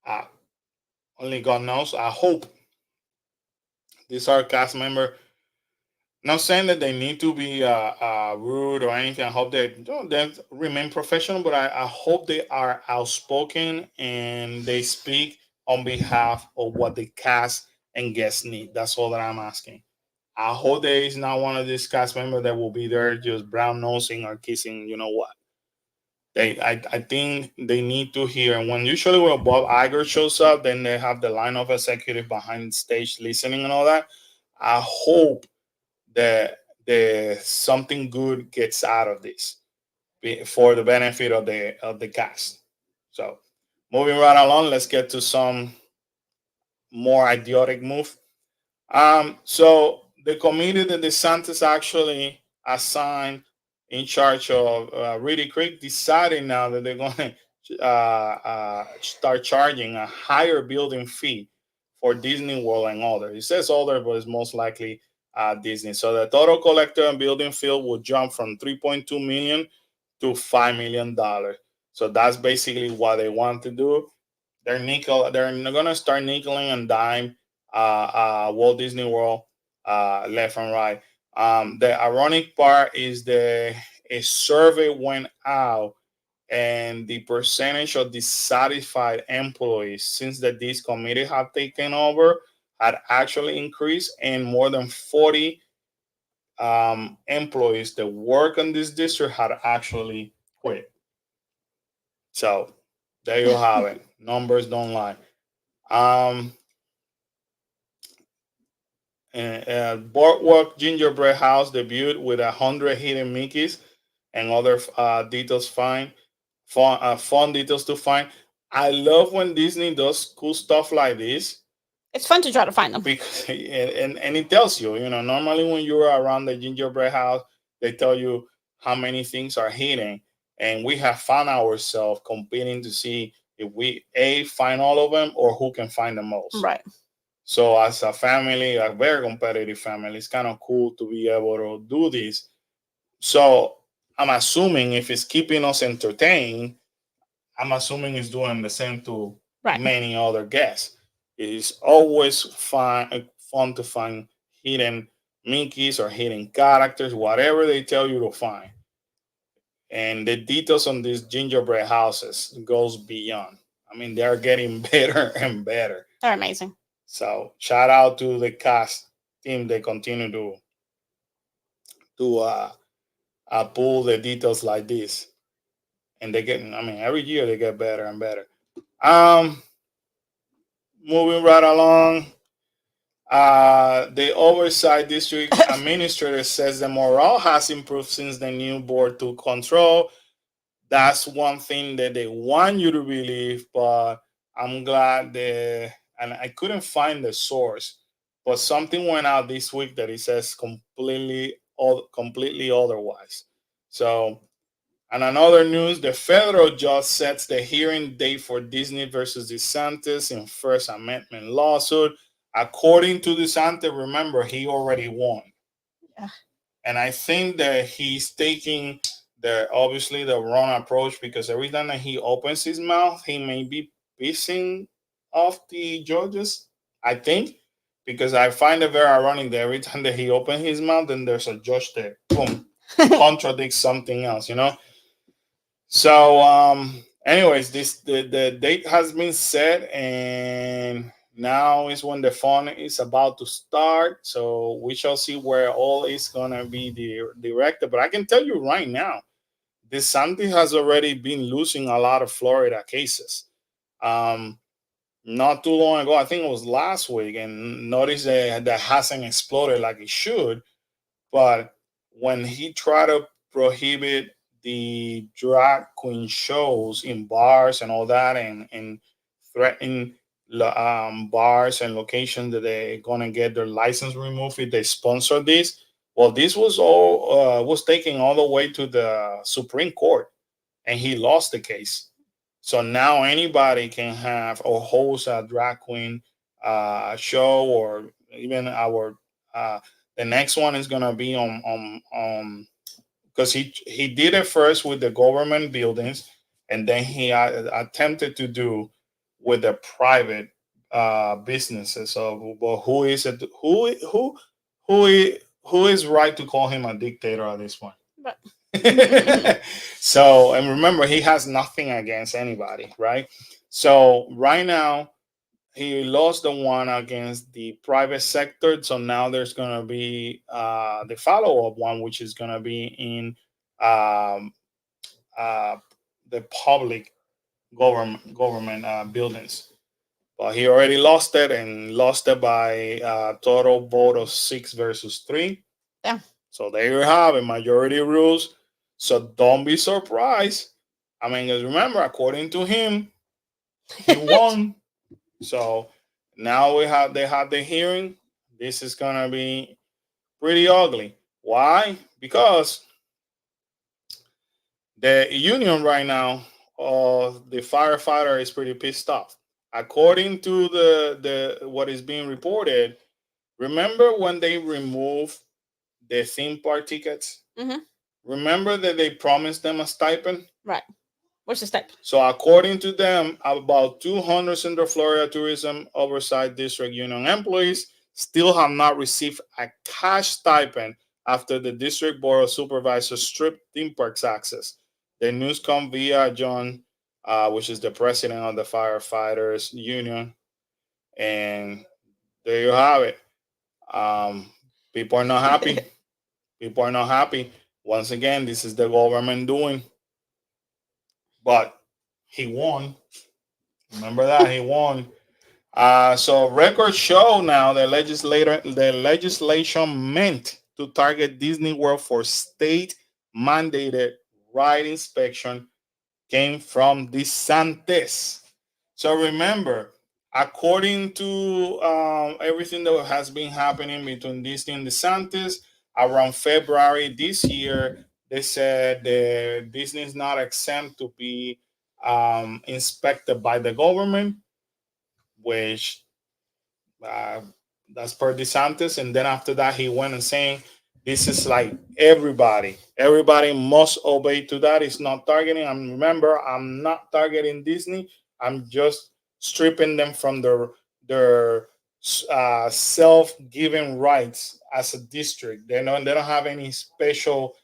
Uh, Only God knows. I hope these are cast member. Not saying that they need to be rude or anything. I hope they remain professional, but I hope they are outspoken and they speak on behalf of what the cast and guests need. That's all that I'm asking. I hope there is not one of these cast members that will be there just brown nosing or kissing. You know what? I think they need to hear. And when usually when Bob Iger shows up, then they have the line of executive behind stage listening and all that. I hope that the something good gets out of this for the benefit of the cast. So moving right along, let's get to some more idiotic move. So the committee that DeSantis actually assigned in charge of Reedy Creek decided now that they're going to start charging a higher building fee for Disney World and other. It says other, but it's most likely Disney. So the total collector and building fee will jump from 3.2 million to $5 million. So that's basically what they want to do. They're gonna start nickeling and dime Walt Disney World left and right. The ironic part is a survey went out and the percentage of dissatisfied employees since the this committee have taken over had actually increased, and more than 40 employees that work in this district had actually quit. So there you have it. Numbers don't lie. Um, Boardwalk Gingerbread House debuted with 100 hidden Mickeys and other details fun details to find. I love when Disney does cool stuff like this It's fun to try to find them. because and it tells you, normally when you're around the gingerbread house, they tell you how many things are hidden, and we have found ourselves competing to see if we find all of them or who can find the most. Right. So as a family, a very competitive family, it's kind of cool to be able to do this. So I'm assuming if it's keeping us entertained, I'm assuming it's doing the same to Right. many other guests. It's always fun to find hidden Mickeys or hidden characters, whatever they tell you to find. And the details on these gingerbread houses goes beyond. I mean, they're getting better and better. They're amazing. So shout out to the cast team. They continue to pull the details like this, and they get. I mean, every year they get better and better. Um, Moving right along. The oversight district administrator says the morale has improved since the new board took control. That's one thing that they want you to believe, but I'm glad and I couldn't find the source, but something went out this week that it says completely otherwise. So, and another news, the federal judge sets the hearing date for Disney versus DeSantis in First Amendment lawsuit. According to DeSantis, remember he already won. Yeah. And I think that he's taking the wrong approach because every time that he opens his mouth, he may be pissing off the judges. I think because I find it very ironic that every time that he opens his mouth, then there's a judge that boom contradicts something else. So, anyways, the date has been set, and now is when the fun is about to start. So we shall see where all is gonna be directed. But I can tell you right now, DeSantis has already been losing a lot of Florida cases. Um, Not too long ago, I think it was last week, and notice that hasn't exploded like it should. But when he tried to prohibit the drag queen shows in bars and all that, and threaten bars and locations that they're gonna get their license removed if they sponsor this. Well, this was taken all the way to the Supreme Court, and he lost the case. So now anybody can have or host a drag queen show, or even our The next one is gonna be on because he did it first with the government buildings, and then he attempted to do with the private businesses. So, but who is it? Who is right to call him a dictator at this point? But So, and remember, he has nothing against anybody, right? So right now he lost the one against the private sector. So now there's gonna be the follow-up one, which is gonna be in um, uh, the public government buildings. But he already lost it and lost it by a total vote of 6 versus 3. yeah. So there you have it, majority rules. So don't be surprised. I mean, 'cause remember, according to him, he won. So now they have the hearing. This is gonna be pretty ugly. Why? Because the union right now of the firefighter is pretty pissed off. According to the what is being reported, remember when they removed the theme park tickets? Mm-hmm. Remember that they promised them a stipend? Right. What's the step? So according to them, about 200 Central Florida Tourism Oversight District Union employees still have not received a cash stipend after the district board of supervisors stripped theme parks access. The news come via John, which is the president of the firefighters union, and there you have it. Um, People are not happy. People are not happy. Once again, this is the government doing, but he won. Remember that he won. So records show now the legislation meant to target Disney World for state mandated ride inspection came from DeSantis. So remember, according to everything that has been happening between Disney and DeSantis, around February this year, they said that Disney is not exempt to be inspected by the government, which uh, that's per DeSantis. And then after that, he went and saying, this is like everybody must obey to that. It's not targeting. And remember, I'm not targeting Disney. I'm just stripping them from their self-given rights as a district. They don't have any special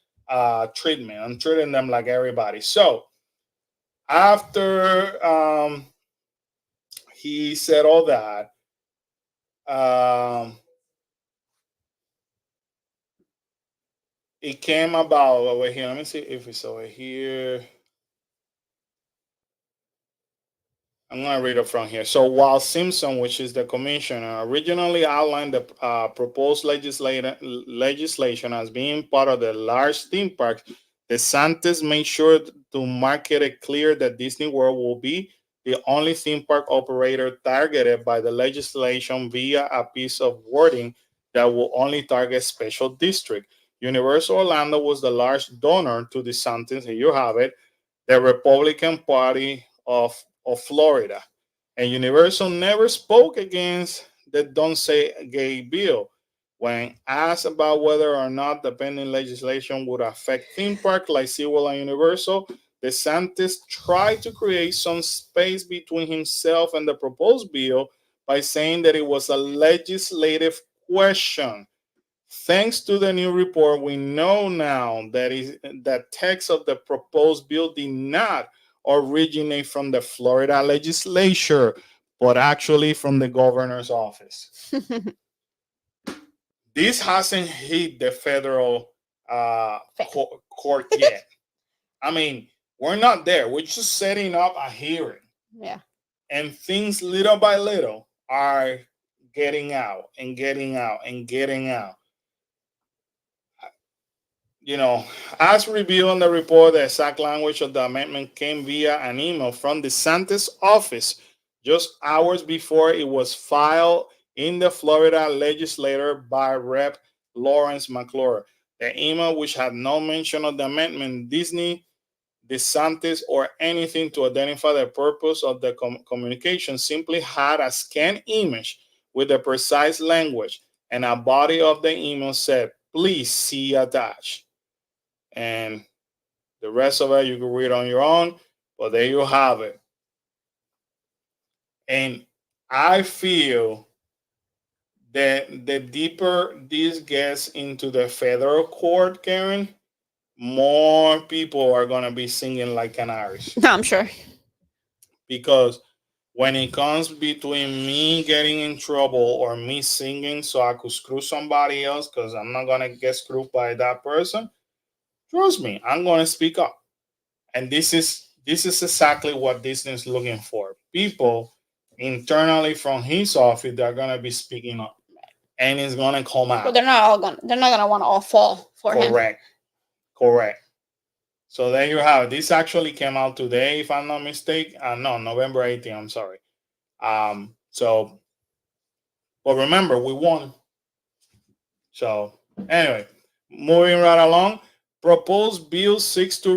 treatment. I'm treating them like everybody. So after he said all that, um, it came about over here. Let me see if it's over here. I'm going to read it from here. So while Simpson, which is the commissioner, originally outlined the proposed legislation as being part of the large theme park, DeSantis made sure to market it clear that Disney World will be the only theme park operator targeted by the legislation via a piece of wording that will only target special district. Universal Orlando was the large donor to DeSantis. Here you have it, the Republican Party of Florida. And Universal never spoke against the Don't Say Gay bill. When asked about whether or not the pending legislation would affect theme parks like SeaWorld and Universal, DeSantis tried to create some space between himself and the proposed bill by saying that it was a legislative question. Thanks to the new report, we know now that text of the proposed bill did not originate from the Florida legislature, but actually from the governor's office. This hasn't hit the federal court yet. I mean, we're not there. We're just setting up a hearing. Yeah. And things little by little are getting out and getting out and getting out. You know, as reviewed in the report, the exact language of the amendment came via an email from the DeSantis office just hours before it was filed in the Florida legislature by Rep. Lawrence McClure. The email, which had no mention of the amendment, Disney, DeSantis, or anything to identify the purpose of the communication, simply had a scanned image with the precise language. and a body of the email said, "Please see attached." And the rest of it you can read on your own, but there you have it. And I feel that the deeper this gets into the federal court, Karen, more people are gonna be singing like canaries. No, I'm sure. Because when it comes between me getting in trouble or me singing so I could screw somebody else, because I'm not gonna get screwed by that person, trust me, I'm gonna speak up. And this is exactly what Disney is looking for. People internally from his office that are gonna be speaking up. And it's gonna come But out. they're not gonna want to all fall for him. Correct. Correct. So there you have it. This actually came out today, if I'm not mistaken. No, November 18th. I'm sorry. So, but remember, we won. So, anyway, moving right along. Proposed bill seeks to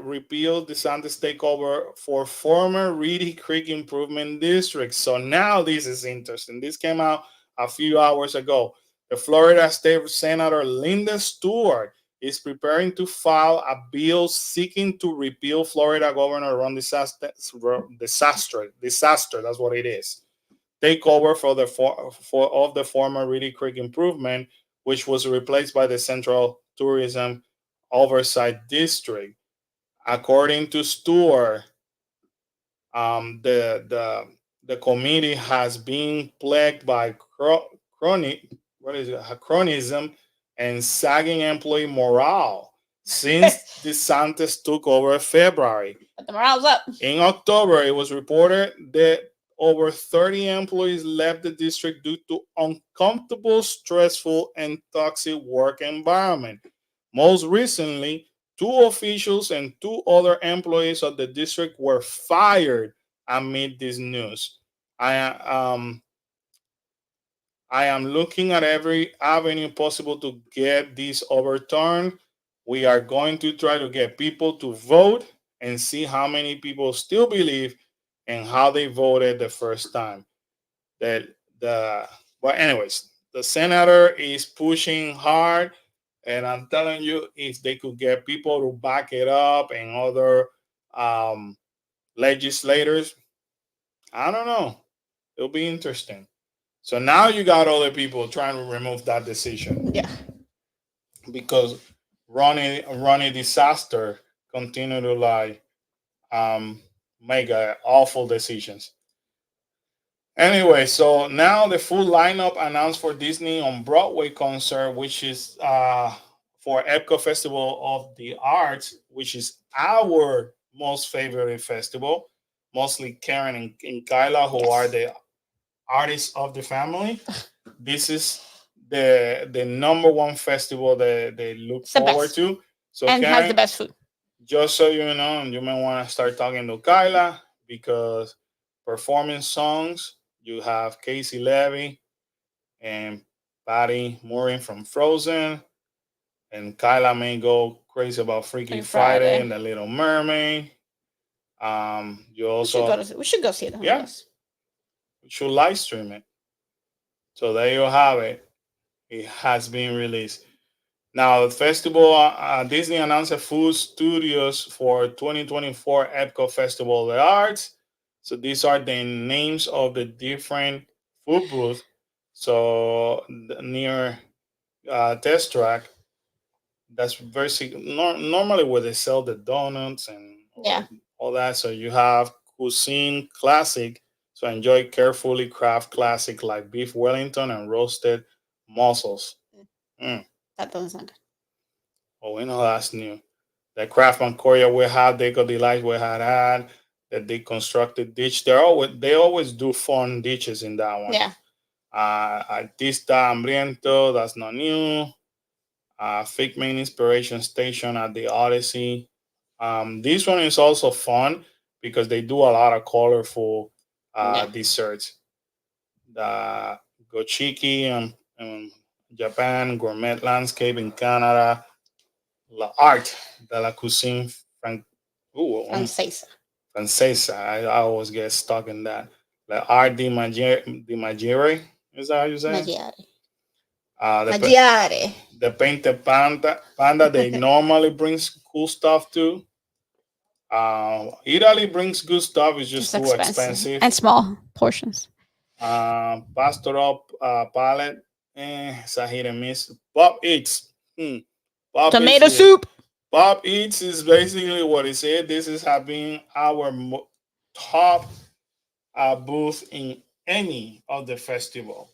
repeal DeSantis takeover for former Reedy Creek Improvement District. So now this is interesting. This came out a few hours ago. The Florida State Senator Linda Stewart is preparing to file a bill seeking to repeal Florida Governor Ron disaster. That's what it is. Takeover of the former Reedy Creek Improvement, which was replaced by the Central Tourism Oversight District. According to Stewart, the committee has been plagued by chronic what is it chronism and sagging employee morale since DeSantis took over in February. But the morale's up. In October, it was reported that over 30 employees left the district due to uncomfortable, stressful, and toxic work environment. Most recently, two officials and two other employees of the district were fired amid this news. I um I am looking at every avenue possible to get this overturned. We are going to try to get people to vote and see how many people still believe in how they voted the first time. That the Well, anyways, the senator is pushing hard, and I'm telling you, if they could get people to back it up and other um, legislators, I don't know. It'll be interesting. So now you got other people trying to remove that decision Yeah. because Ronnie Disaster continue to um, make awful decisions. Anyway, so now the full lineup announced for Disney on Broadway concert, which is for Epcot Festival of the Arts, which is our most favorite festival. Mostly Karen and Kyla, who are Yes. the artists of the family. This is the number one festival that they look It's the forward best. to. So And has the Karen, best food. just so you know, you may want to start talking to Kyla because performing songs, you have Casey Levy and Patty Morin from Frozen, and Kyla may go crazy about Freaky Like Friday Friday. and The Little Mermaid. You also, We should go see them, I yeah, guess. we should live stream it. So there you have it. It has been released. Now, the festival, Disney announced a full studios for 2024 Epcot Festival of the Arts. So these are the names of the different food booths. So near Test Track, that's very normally where they sell the donuts and Yeah. all that. So you have Cuisine Classic. So enjoy carefully craft classic like beef Wellington and roasted mussels. Mm. That doesn't sound good. Oh, we know that's new. The Craftsman Korea we had, Deco Delight we had, the deconstructed dish. They always do fun dishes in that one. Yeah. Artista Hambriento, that's not new. Figment Inspiration Station at the Odyssey. This one is also fun because they do a lot of colorful Yeah. desserts. The Gochiki in Japan, Gourmet Landscape in Canada, La Art de la Cuisine Francesa. Francesa. I always get stuck in that. La Art di Maggiore. Is that how you say it? Maggiare. The Maggiare. the painted panda they normally brings cool stuff too. Italy brings good stuff. It's just Just too expensive expensive. and small portions. Pastoral palette. It's a hit and miss. Bob Eats. Bob Eats. Tomato soup. Bob Eats is basically what it said. This is have been our top booth in any of the festival.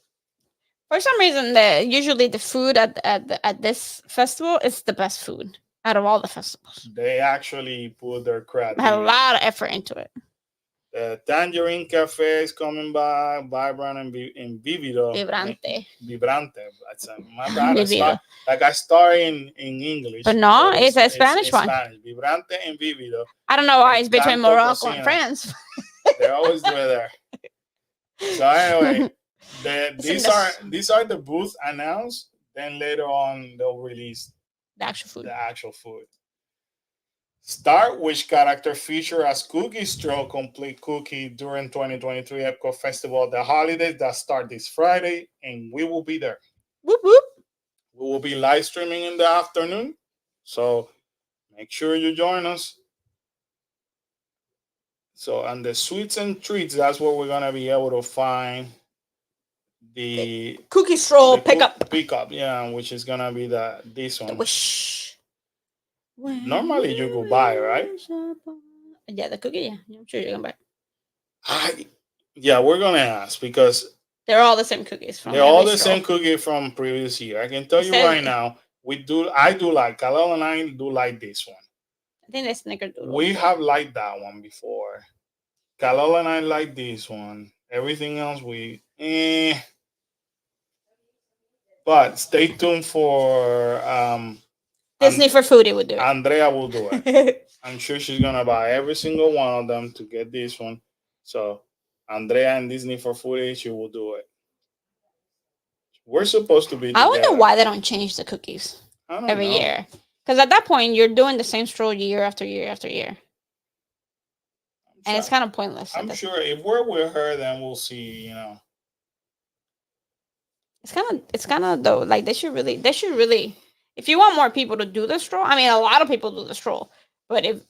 For some reason, usually the food at this festival is the best food out of all the festivals. They actually put their I had a creativity. lot of effort into it. The Tangerine Cafe is coming by, vibrant and vivido. Vibrante. Vibrante. That's my bad. Vivido. I start in English, But no, but it's a Spanish it's one. Spanish. Vibrante and vivido. I don't know why And it's between Canto Morocco and Cocina. France. They always do it there. So anyway, It's these are the booth announced. Then later on they'll release the actual food. the actual food. Start which character feature as Cookie Straw Complete Cookie during 2023 Epcot Festival, the holidays that start this Friday, and we will be there. Whoop whoop. We will be live streaming in the afternoon, so make sure you join us. So, and the sweets and treats, that's where we're gonna be able to find the Cookie straw pickup. Pickup, yeah, which is gonna be this The one. wish. Normally you go buy, right? Yeah, the cookie. Yeah, I'm sure you're gonna buy. Yeah, we're gonna ask because they're all the same cookies. They're all the same cookie from previous year. I can tell you right now. I do like Kalel and I do like this one. I think that's snickerdoodle. We have liked that one before. Kalel and I like this one. Everything else But stay tuned for Disney for foodie would do it. Andrea will do it. I'm sure she's gonna buy every single one of them to get this one. So Andrea and Disney for foodie, she will do it. We're supposed to be together. I wonder why they don't change the cookies every year. Because at that point, you're doing the same stroll year after year after year. And it's kind of pointless. I'm sure if we're with her, then we'll see, It's kind of though, like they should really, if you want more people to do the stroll, I mean, a lot of people do the stroll. But if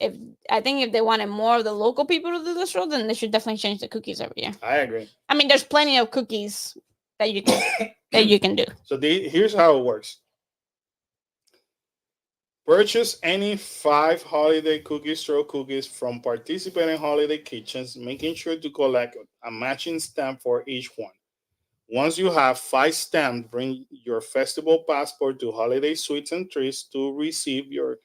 I think if they wanted more of the local people to do the stroll, then they should definitely change the cookies every year. I agree. I mean, there's plenty of cookies that you can do. So here's how it works. Purchase any 5 holiday cookie straw cookies from participating holiday kitchens, making sure to collect a matching stamp for each one. Once you have 5 stamps, bring your festival passport to Holiday Sweets and Treats to receive your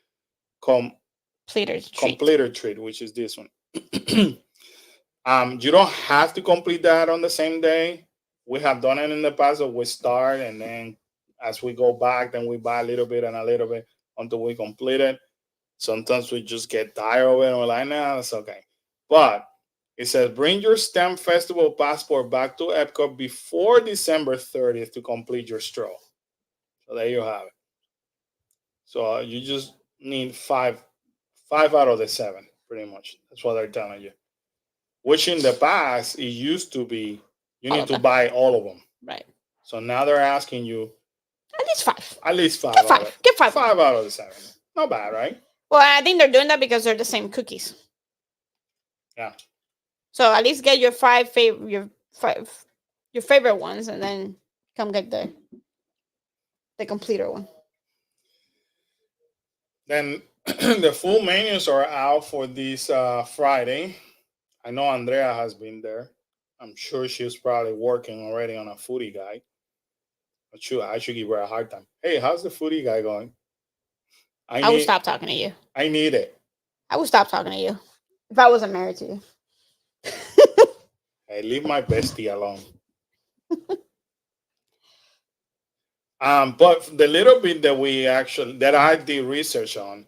completer treat, which is this one. You don't have to complete that on the same day. We have done it in the past, so we start and then as we go back, then we buy a little bit and a little bit until we complete it. Sometimes we just get tired of it and we're like, nah, that's okay. But it says bring your STEM Festival passport back to Epcot before December 30th to complete your stroll. So there you have it. So you just need five out of the 7, pretty much. That's what they're telling you. Which in the past, it used to be you need to buy all of them. Right. So now they're asking you at least 5. At least 5. Get 5. Get 5. 5 out of the 7. Not bad, right? Well, I think they're doing that because they're the same cookies. Yeah. So at least get your 5 favorite ones, and then come get the completer one. Then the full menus are out for this Friday. I know Andrea has been there. I'm sure she's probably working already on a foodie guide. I should give her a hard time. Hey, how's the foodie guy going? I would stop talking to you. I need it. I would stop talking to you if I wasn't married to you. Hey, leave my bestie alone. But the little bit that I did research on,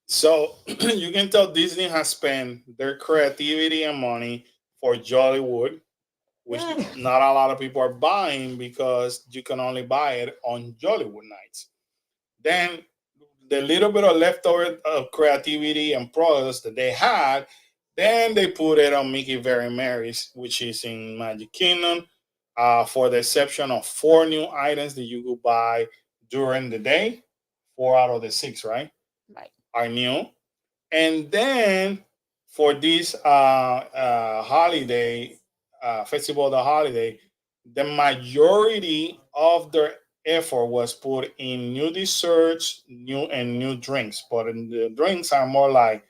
so you can tell Disney has spent their creativity and money for Jollywood, which not a lot of people are buying because you can only buy it on Jollywood Nights. Then the little bit of leftover creativity and products that they had, then they put it on Mickey Very Mary's, which is in Magic Kingdom. for the exception of four new items that you could buy during the day. Four out of the six, right, Right. are new. And then for this holiday, festival of the holiday, the majority of their effort was put in new desserts, new drinks. But in the drinks are more like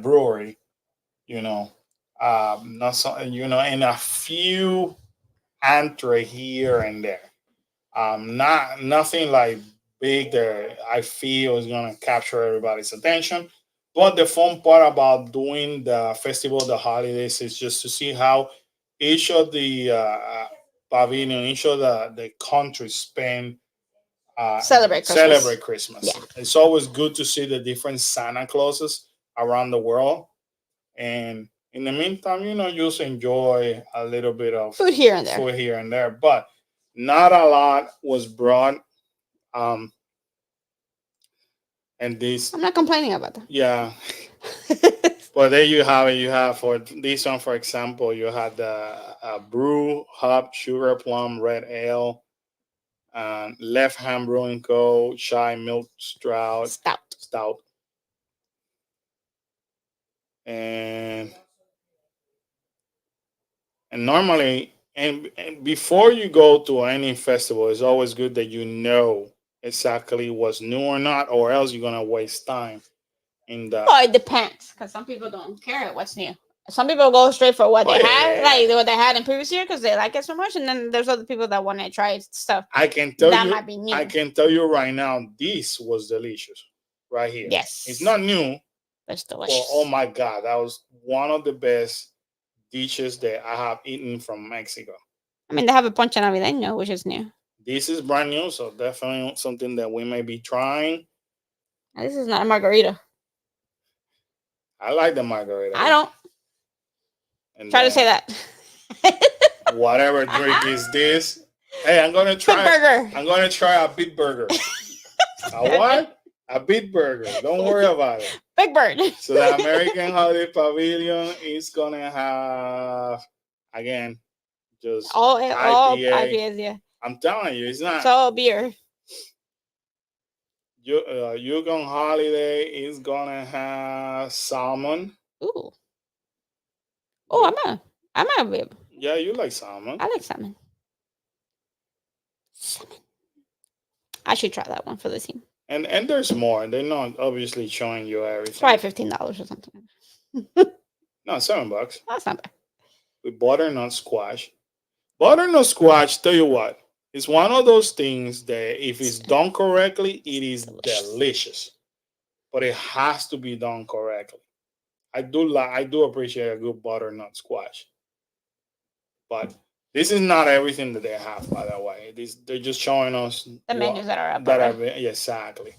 brewery, you know, not so, and a few entree here and there. Not nothing like big that I feel is gonna capture everybody's attention. But the fun part about doing the festival, the holidays, is just to see how each of the pavilion, each of the countries spend Celebrate Christmas. celebrate Christmas. Yeah. It's always good to see the different Santa Clauses around the world. And in the meantime, just enjoy a little bit of Food here and there. food here and there. But not a lot was brought. Um, and this, I'm not complaining about yeah. that. But there you have it. You have for this one, for example, you had the brew hop sugar plum red ale, left hand brewing co. Chai milk stout, and normally, and before you go to any festival, it's always good that you know exactly what's new or not, or else you're gonna waste time in the. Well, it depends, because some people don't care what's new. Some people go straight for what Oh they had, yeah, like what they had in previous year, because they like it so much. And then there's other people that want to try stuff I can tell that you, might be I new. can tell you right now, this was delicious, right here. It's Yes, not new, it's but oh delicious. my god, that was one of the best dishes that I have eaten from Mexico. I mean, they have a ponche navideño, which is new. This is brand new, so definitely something that we may be trying. And this is not a margarita. I like the margarita. I don't And try to say then that. whatever drink is this? Hey, I'm gonna Big try. burger. I'm gonna try a beet burger. A what? A beet burger. Don't worry about it. Big bird. So the American Holiday Pavilion is gonna have again just All IPA. IPAs, yeah. I'm telling you, it's It's not. all beer. Yukon Holiday is gonna have salmon. Ooh. Oh, With, I'm a bib. yeah, you like salmon. I like salmon. Salmon. I should try that one for the team. And there's more. They're not obviously showing you everything. Probably $15 or something. No, $7 That's not bad. with butternut squash. Butternut squash, tell you what, it's one of those things that if it's done correctly, it is delicious. But it has to be done correctly. I do appreciate a good butternut squash. But this is not everything that they have, by the way. They're just showing us The menus that are up. that are Already. yeah, exactly.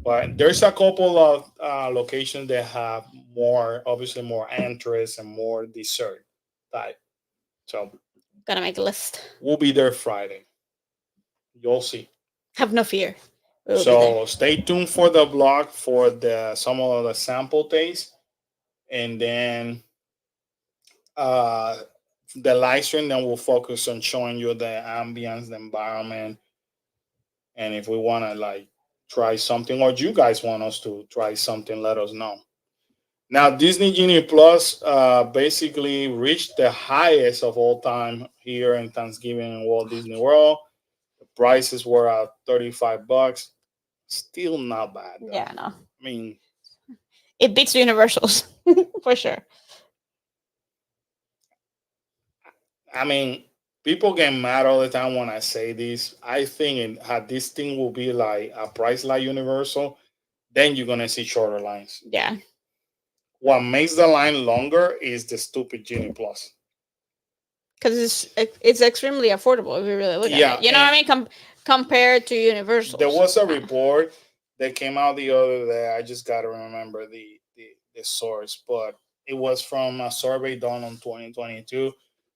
But there's a couple of locations that have more, obviously, more entrees and more dessert type. So Gotta make a list. we'll be there Friday. You'll see. Have no fear. We'll be there. So stay tuned for the blog for the some of the sample taste, and then uh, the live stream. Then we'll focus on showing you the ambience, the environment, and if we want to like try something, or you guys want us to try something, let us know. Now, Disney Genie Plus basically reached the highest of all time here in Thanksgiving in Walt Disney World. The prices were at $35. Still not bad though. Yeah, no. I mean, It beats the Universals for sure. people get mad all the time when I say this. I think had this thing will be like a price like Universal, then you're gonna see shorter lines. Yeah. What makes the line longer is the stupid Genie Plus. Because it's extremely affordable if you really look at it. You know what I mean? Compared to Universal. There was a report that came out the other day. I just got to remember the source, but it was from a survey done in 2022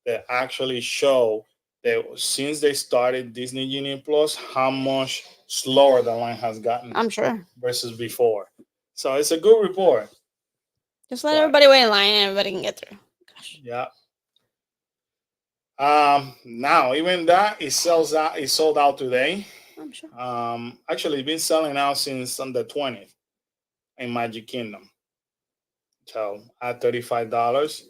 that actually show that since they started Disney Genie Plus, how much slower the line has gotten I'm sure. versus before. So it's a good report. Just let everybody wait in line and everybody can get through. Gosh. Yeah. Now even that it sells out. It sold out today. I'm sure. Actually, it's been selling out since on the 20th in Magic Kingdom. So at $35.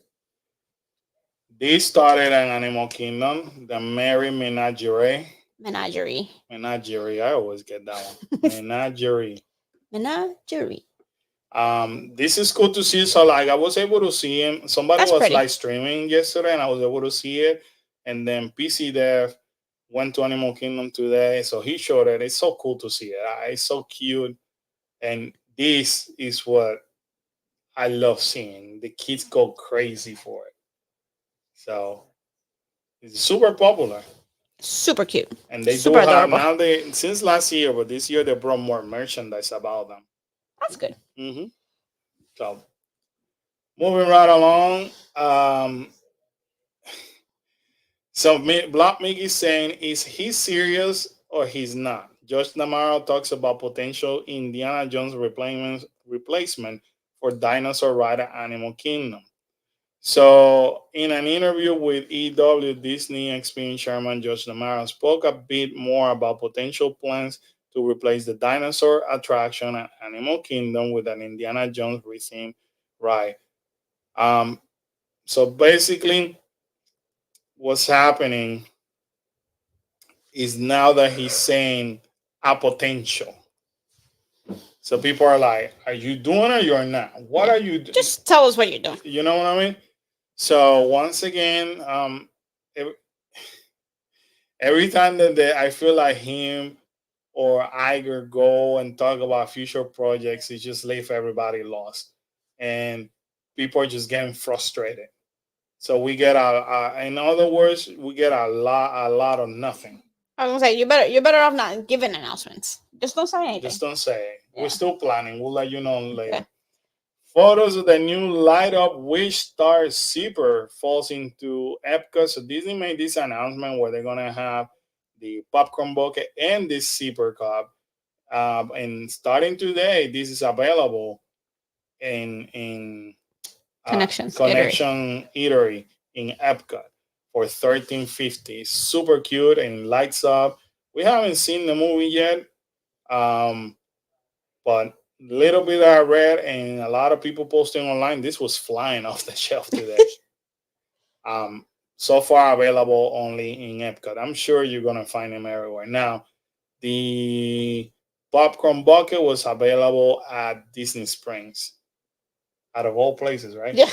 This started in Animal Kingdom, the Merry Menagerie. Menagerie. Menagerie, I always get that one. Menagerie. Menagerie. This is cool to see. So like I was able to see him. Somebody That's was pretty. live streaming yesterday, and I was able to see it. And then PC Dev went to Animal Kingdom today, so he showed it. It's so cool to see it. It's so cute, and this is what I love seeing. The kids go crazy for it. So it's super popular, Super cute. and they Super do have adorable. now. They since last year, but this year they brought more merchandise about them. That's good. So moving right along. Black Mickey is saying, is he serious or he's not? Josh Namaro talks about potential Indiana Jones replacement for dinosaur ride at Animal Kingdom. So, in an interview with EW, Disney Experience Chairman Josh Namaro spoke a bit more about potential plans to replace the dinosaur attraction at Animal Kingdom with an Indiana Jones themed ride. Um, so basically, what's happening is now that he's saying a potential. So people are like, "Are you doing it or you're not? What Yeah. are you? Just tell us what you're doing. You know what I mean?" So once again, every, every time that I feel like him or Iger go and talk about future projects, it just leave everybody lost, and people are just getting frustrated. So we get in other words, we get a lot of nothing. I was gonna say you're better off not giving announcements. Just don't say anything. Just don't say it. We're Yeah. still planning. We'll let you know Okay. later. Photos of the new light up Wish Star Zipper falls into Epcot. So Disney made this announcement where they're gonna have the popcorn bucket and this zipper cup. And starting today, this is available in Connections. Iterate. Connection Eatery in Epcot for 13.50. Super cute and lights up. We haven't seen the movie yet, um, but little bit I read and a lot of people posting online, this was flying off the shelf today. um, so far available only in Epcot. I'm sure you're gonna find them everywhere. Now, the popcorn bucket was available at Disney Springs, out of all places, right? Yeah.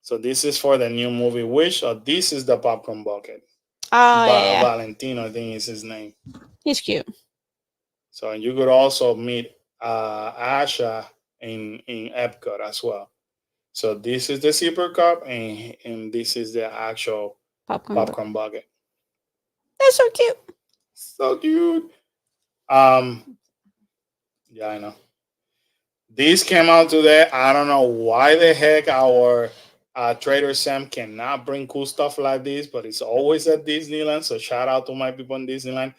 So this is for the new movie Wish, or this is the popcorn bucket. Oh yeah. Valentino, I think is his name. He's cute. So you could also meet Asha in Epcot as well. So this is the zipper cup, and this is the actual Popcorn. popcorn bucket. That's so cute. So cute. Um, yeah, I know. These came out today. I don't know why the heck our Trader Sam cannot bring cool stuff like this, but it's always at Disneyland. So shout out to my people in Disneyland.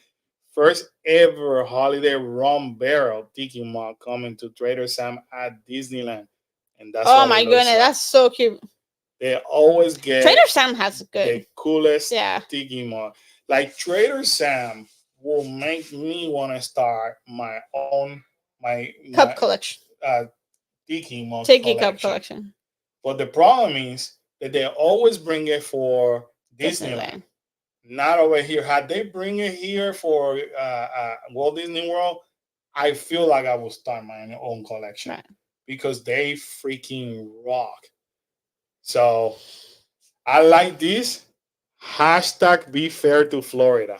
First ever holiday rum barrel tiki mug coming to Trader Sam at Disneyland, and that's Oh what my it looks goodness, like. that's so cute. They always get Trader Sam has good. the coolest Yeah. tiki mug. Like Trader Sam will make me want to start my own my Cup collection. uh, tiki mug Tiki cup collection. collection. But the problem is that they always bring it for Disneyland, Disneyland. not over here. Had they bring it here for Walt Disney World, I feel like I will start my own collection Right. because they freaking rock. So I like this. Hashtag be fair to Florida.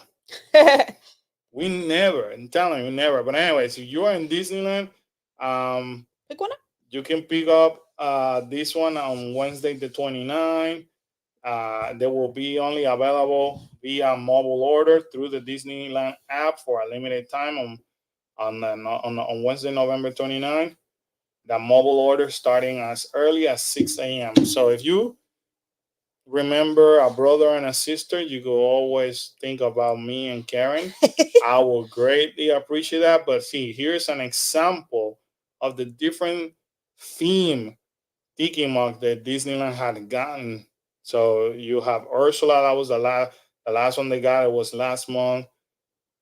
We never, I'm telling you, never. But anyways, if you are in Disneyland, Pick one up. you can pick up this one on Wednesday the 29th. They will be only available via mobile order through the Disneyland app for a limited time on Wednesday, November 29th. The mobile order starting as early as 6 a.m. So if you remember a brother and a sister, you could always think about me and Karen. I will greatly appreciate that. But see, here's an example of the different theme tiki mug that Disneyland had gotten So you have Ursula. That was the last one they got. It was last month.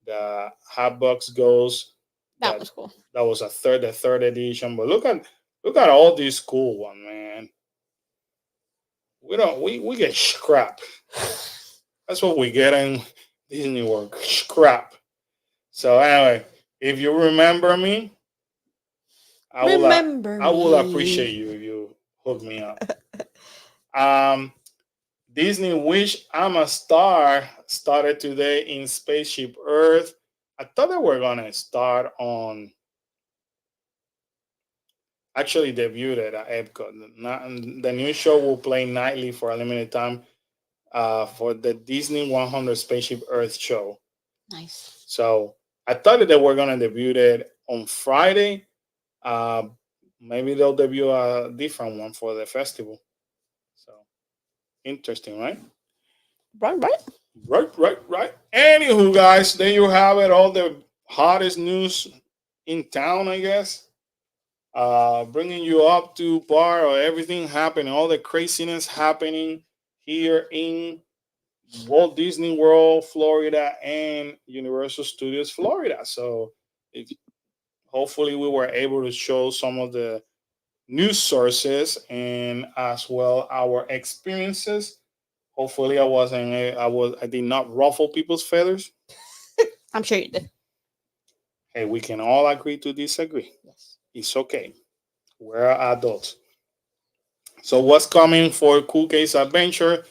The Hot Box Ghost. That That was cool. that was the third edition. But look at all these cool one, man. We don't we get scrap. That's what we get in Disney World. Scrap. So anyway, if you remember me, I will Remember I will appreciate me. you if you hook me up. Um, Disney Wish I'm a Star started today in Spaceship Earth. I thought they were gonna start on actually debuted at Epcot. The new show will play nightly for a limited time for the Disney 100 Spaceship Earth show. Nice. So I thought that they were gonna debut it on Friday. Uh, Maybe they'll debut a different one for the festival. So interesting, right? Right, right. Right. Anywho, guys, there you have it. All the hottest news in town, I guess. Bringing you up to par or everything happening, all the craziness happening here in Walt Disney World, Florida, and Universal Studios, Florida. So, it, hopefully, we were able to show some of the news sources and as well our experiences. Hopefully, I did not ruffle people's feathers. I'm sure you did. Hey, we can all agree to disagree. Yes. It's okay. We're adults. So, what's coming for Cool Case Adventure?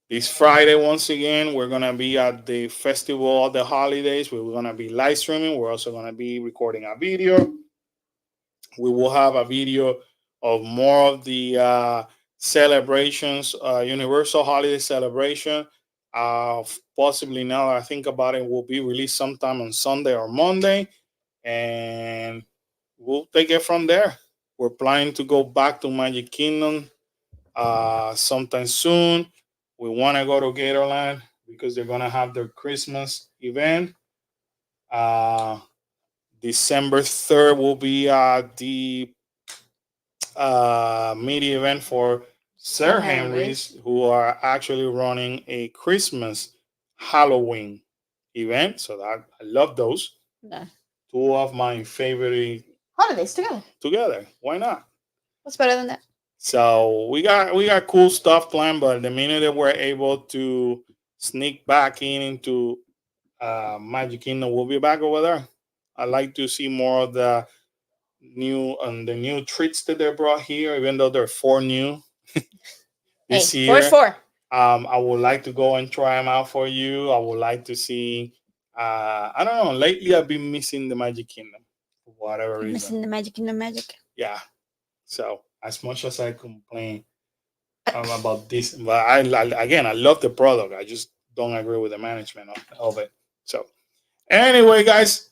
This Friday, once again, we're gonna be at the festival of the holidays. We're gonna be live streaming. We're also gonna be recording a video. We will have a video of more of the celebrations, Universal Holiday Celebration. Possibly now that I think about it, will be released sometime on Sunday or Monday, and we'll take it from there. We're planning to go back to Magic Kingdom sometime soon. We want to go to Gatorland because they're gonna have their Christmas event. Uh, December 3rd will be the media event for Sir Sir Henry's. Henry's, who are actually running a Christmas Halloween event. So that I love those. No. Two of my favorite Holidays together. together. Why not? What's better than that? So we got cool stuff planned, but the minute that we're able to sneak back into Magic Kingdom, we'll be back over there. I like to see more of the new treats that they brought here, even though there are four new Hey, this four is year. four. I would like to go and try them out for you. I would like to see. I don't know. Lately, I've been missing the Magic Kingdom for whatever You're reason. missing the magic in the magic. Yeah. So as much as I complain about this, but I love the product. I just don't agree with the management of it. So anyway, guys,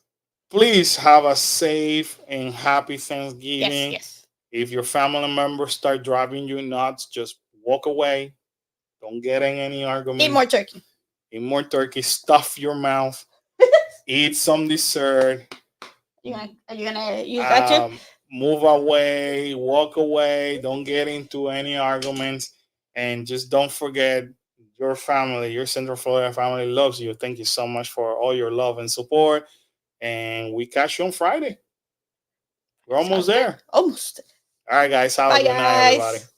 please have a safe and happy Yes, Thanksgiving. yes. If your family members start driving you nuts, just walk away. Don't get in any Eat argument. more turkey. Eat more turkey. Stuff your mouth. Eat some dessert. Are you gonna use that too? Move away. Walk away. Don't get into any arguments. And just don't forget your family, your Central Florida family loves you. Thank you so much for all your love and support. And we catch you on Friday. We're almost Sounds good. there. Almost. All right, guys. Have a Bye, good night, everybody. guys.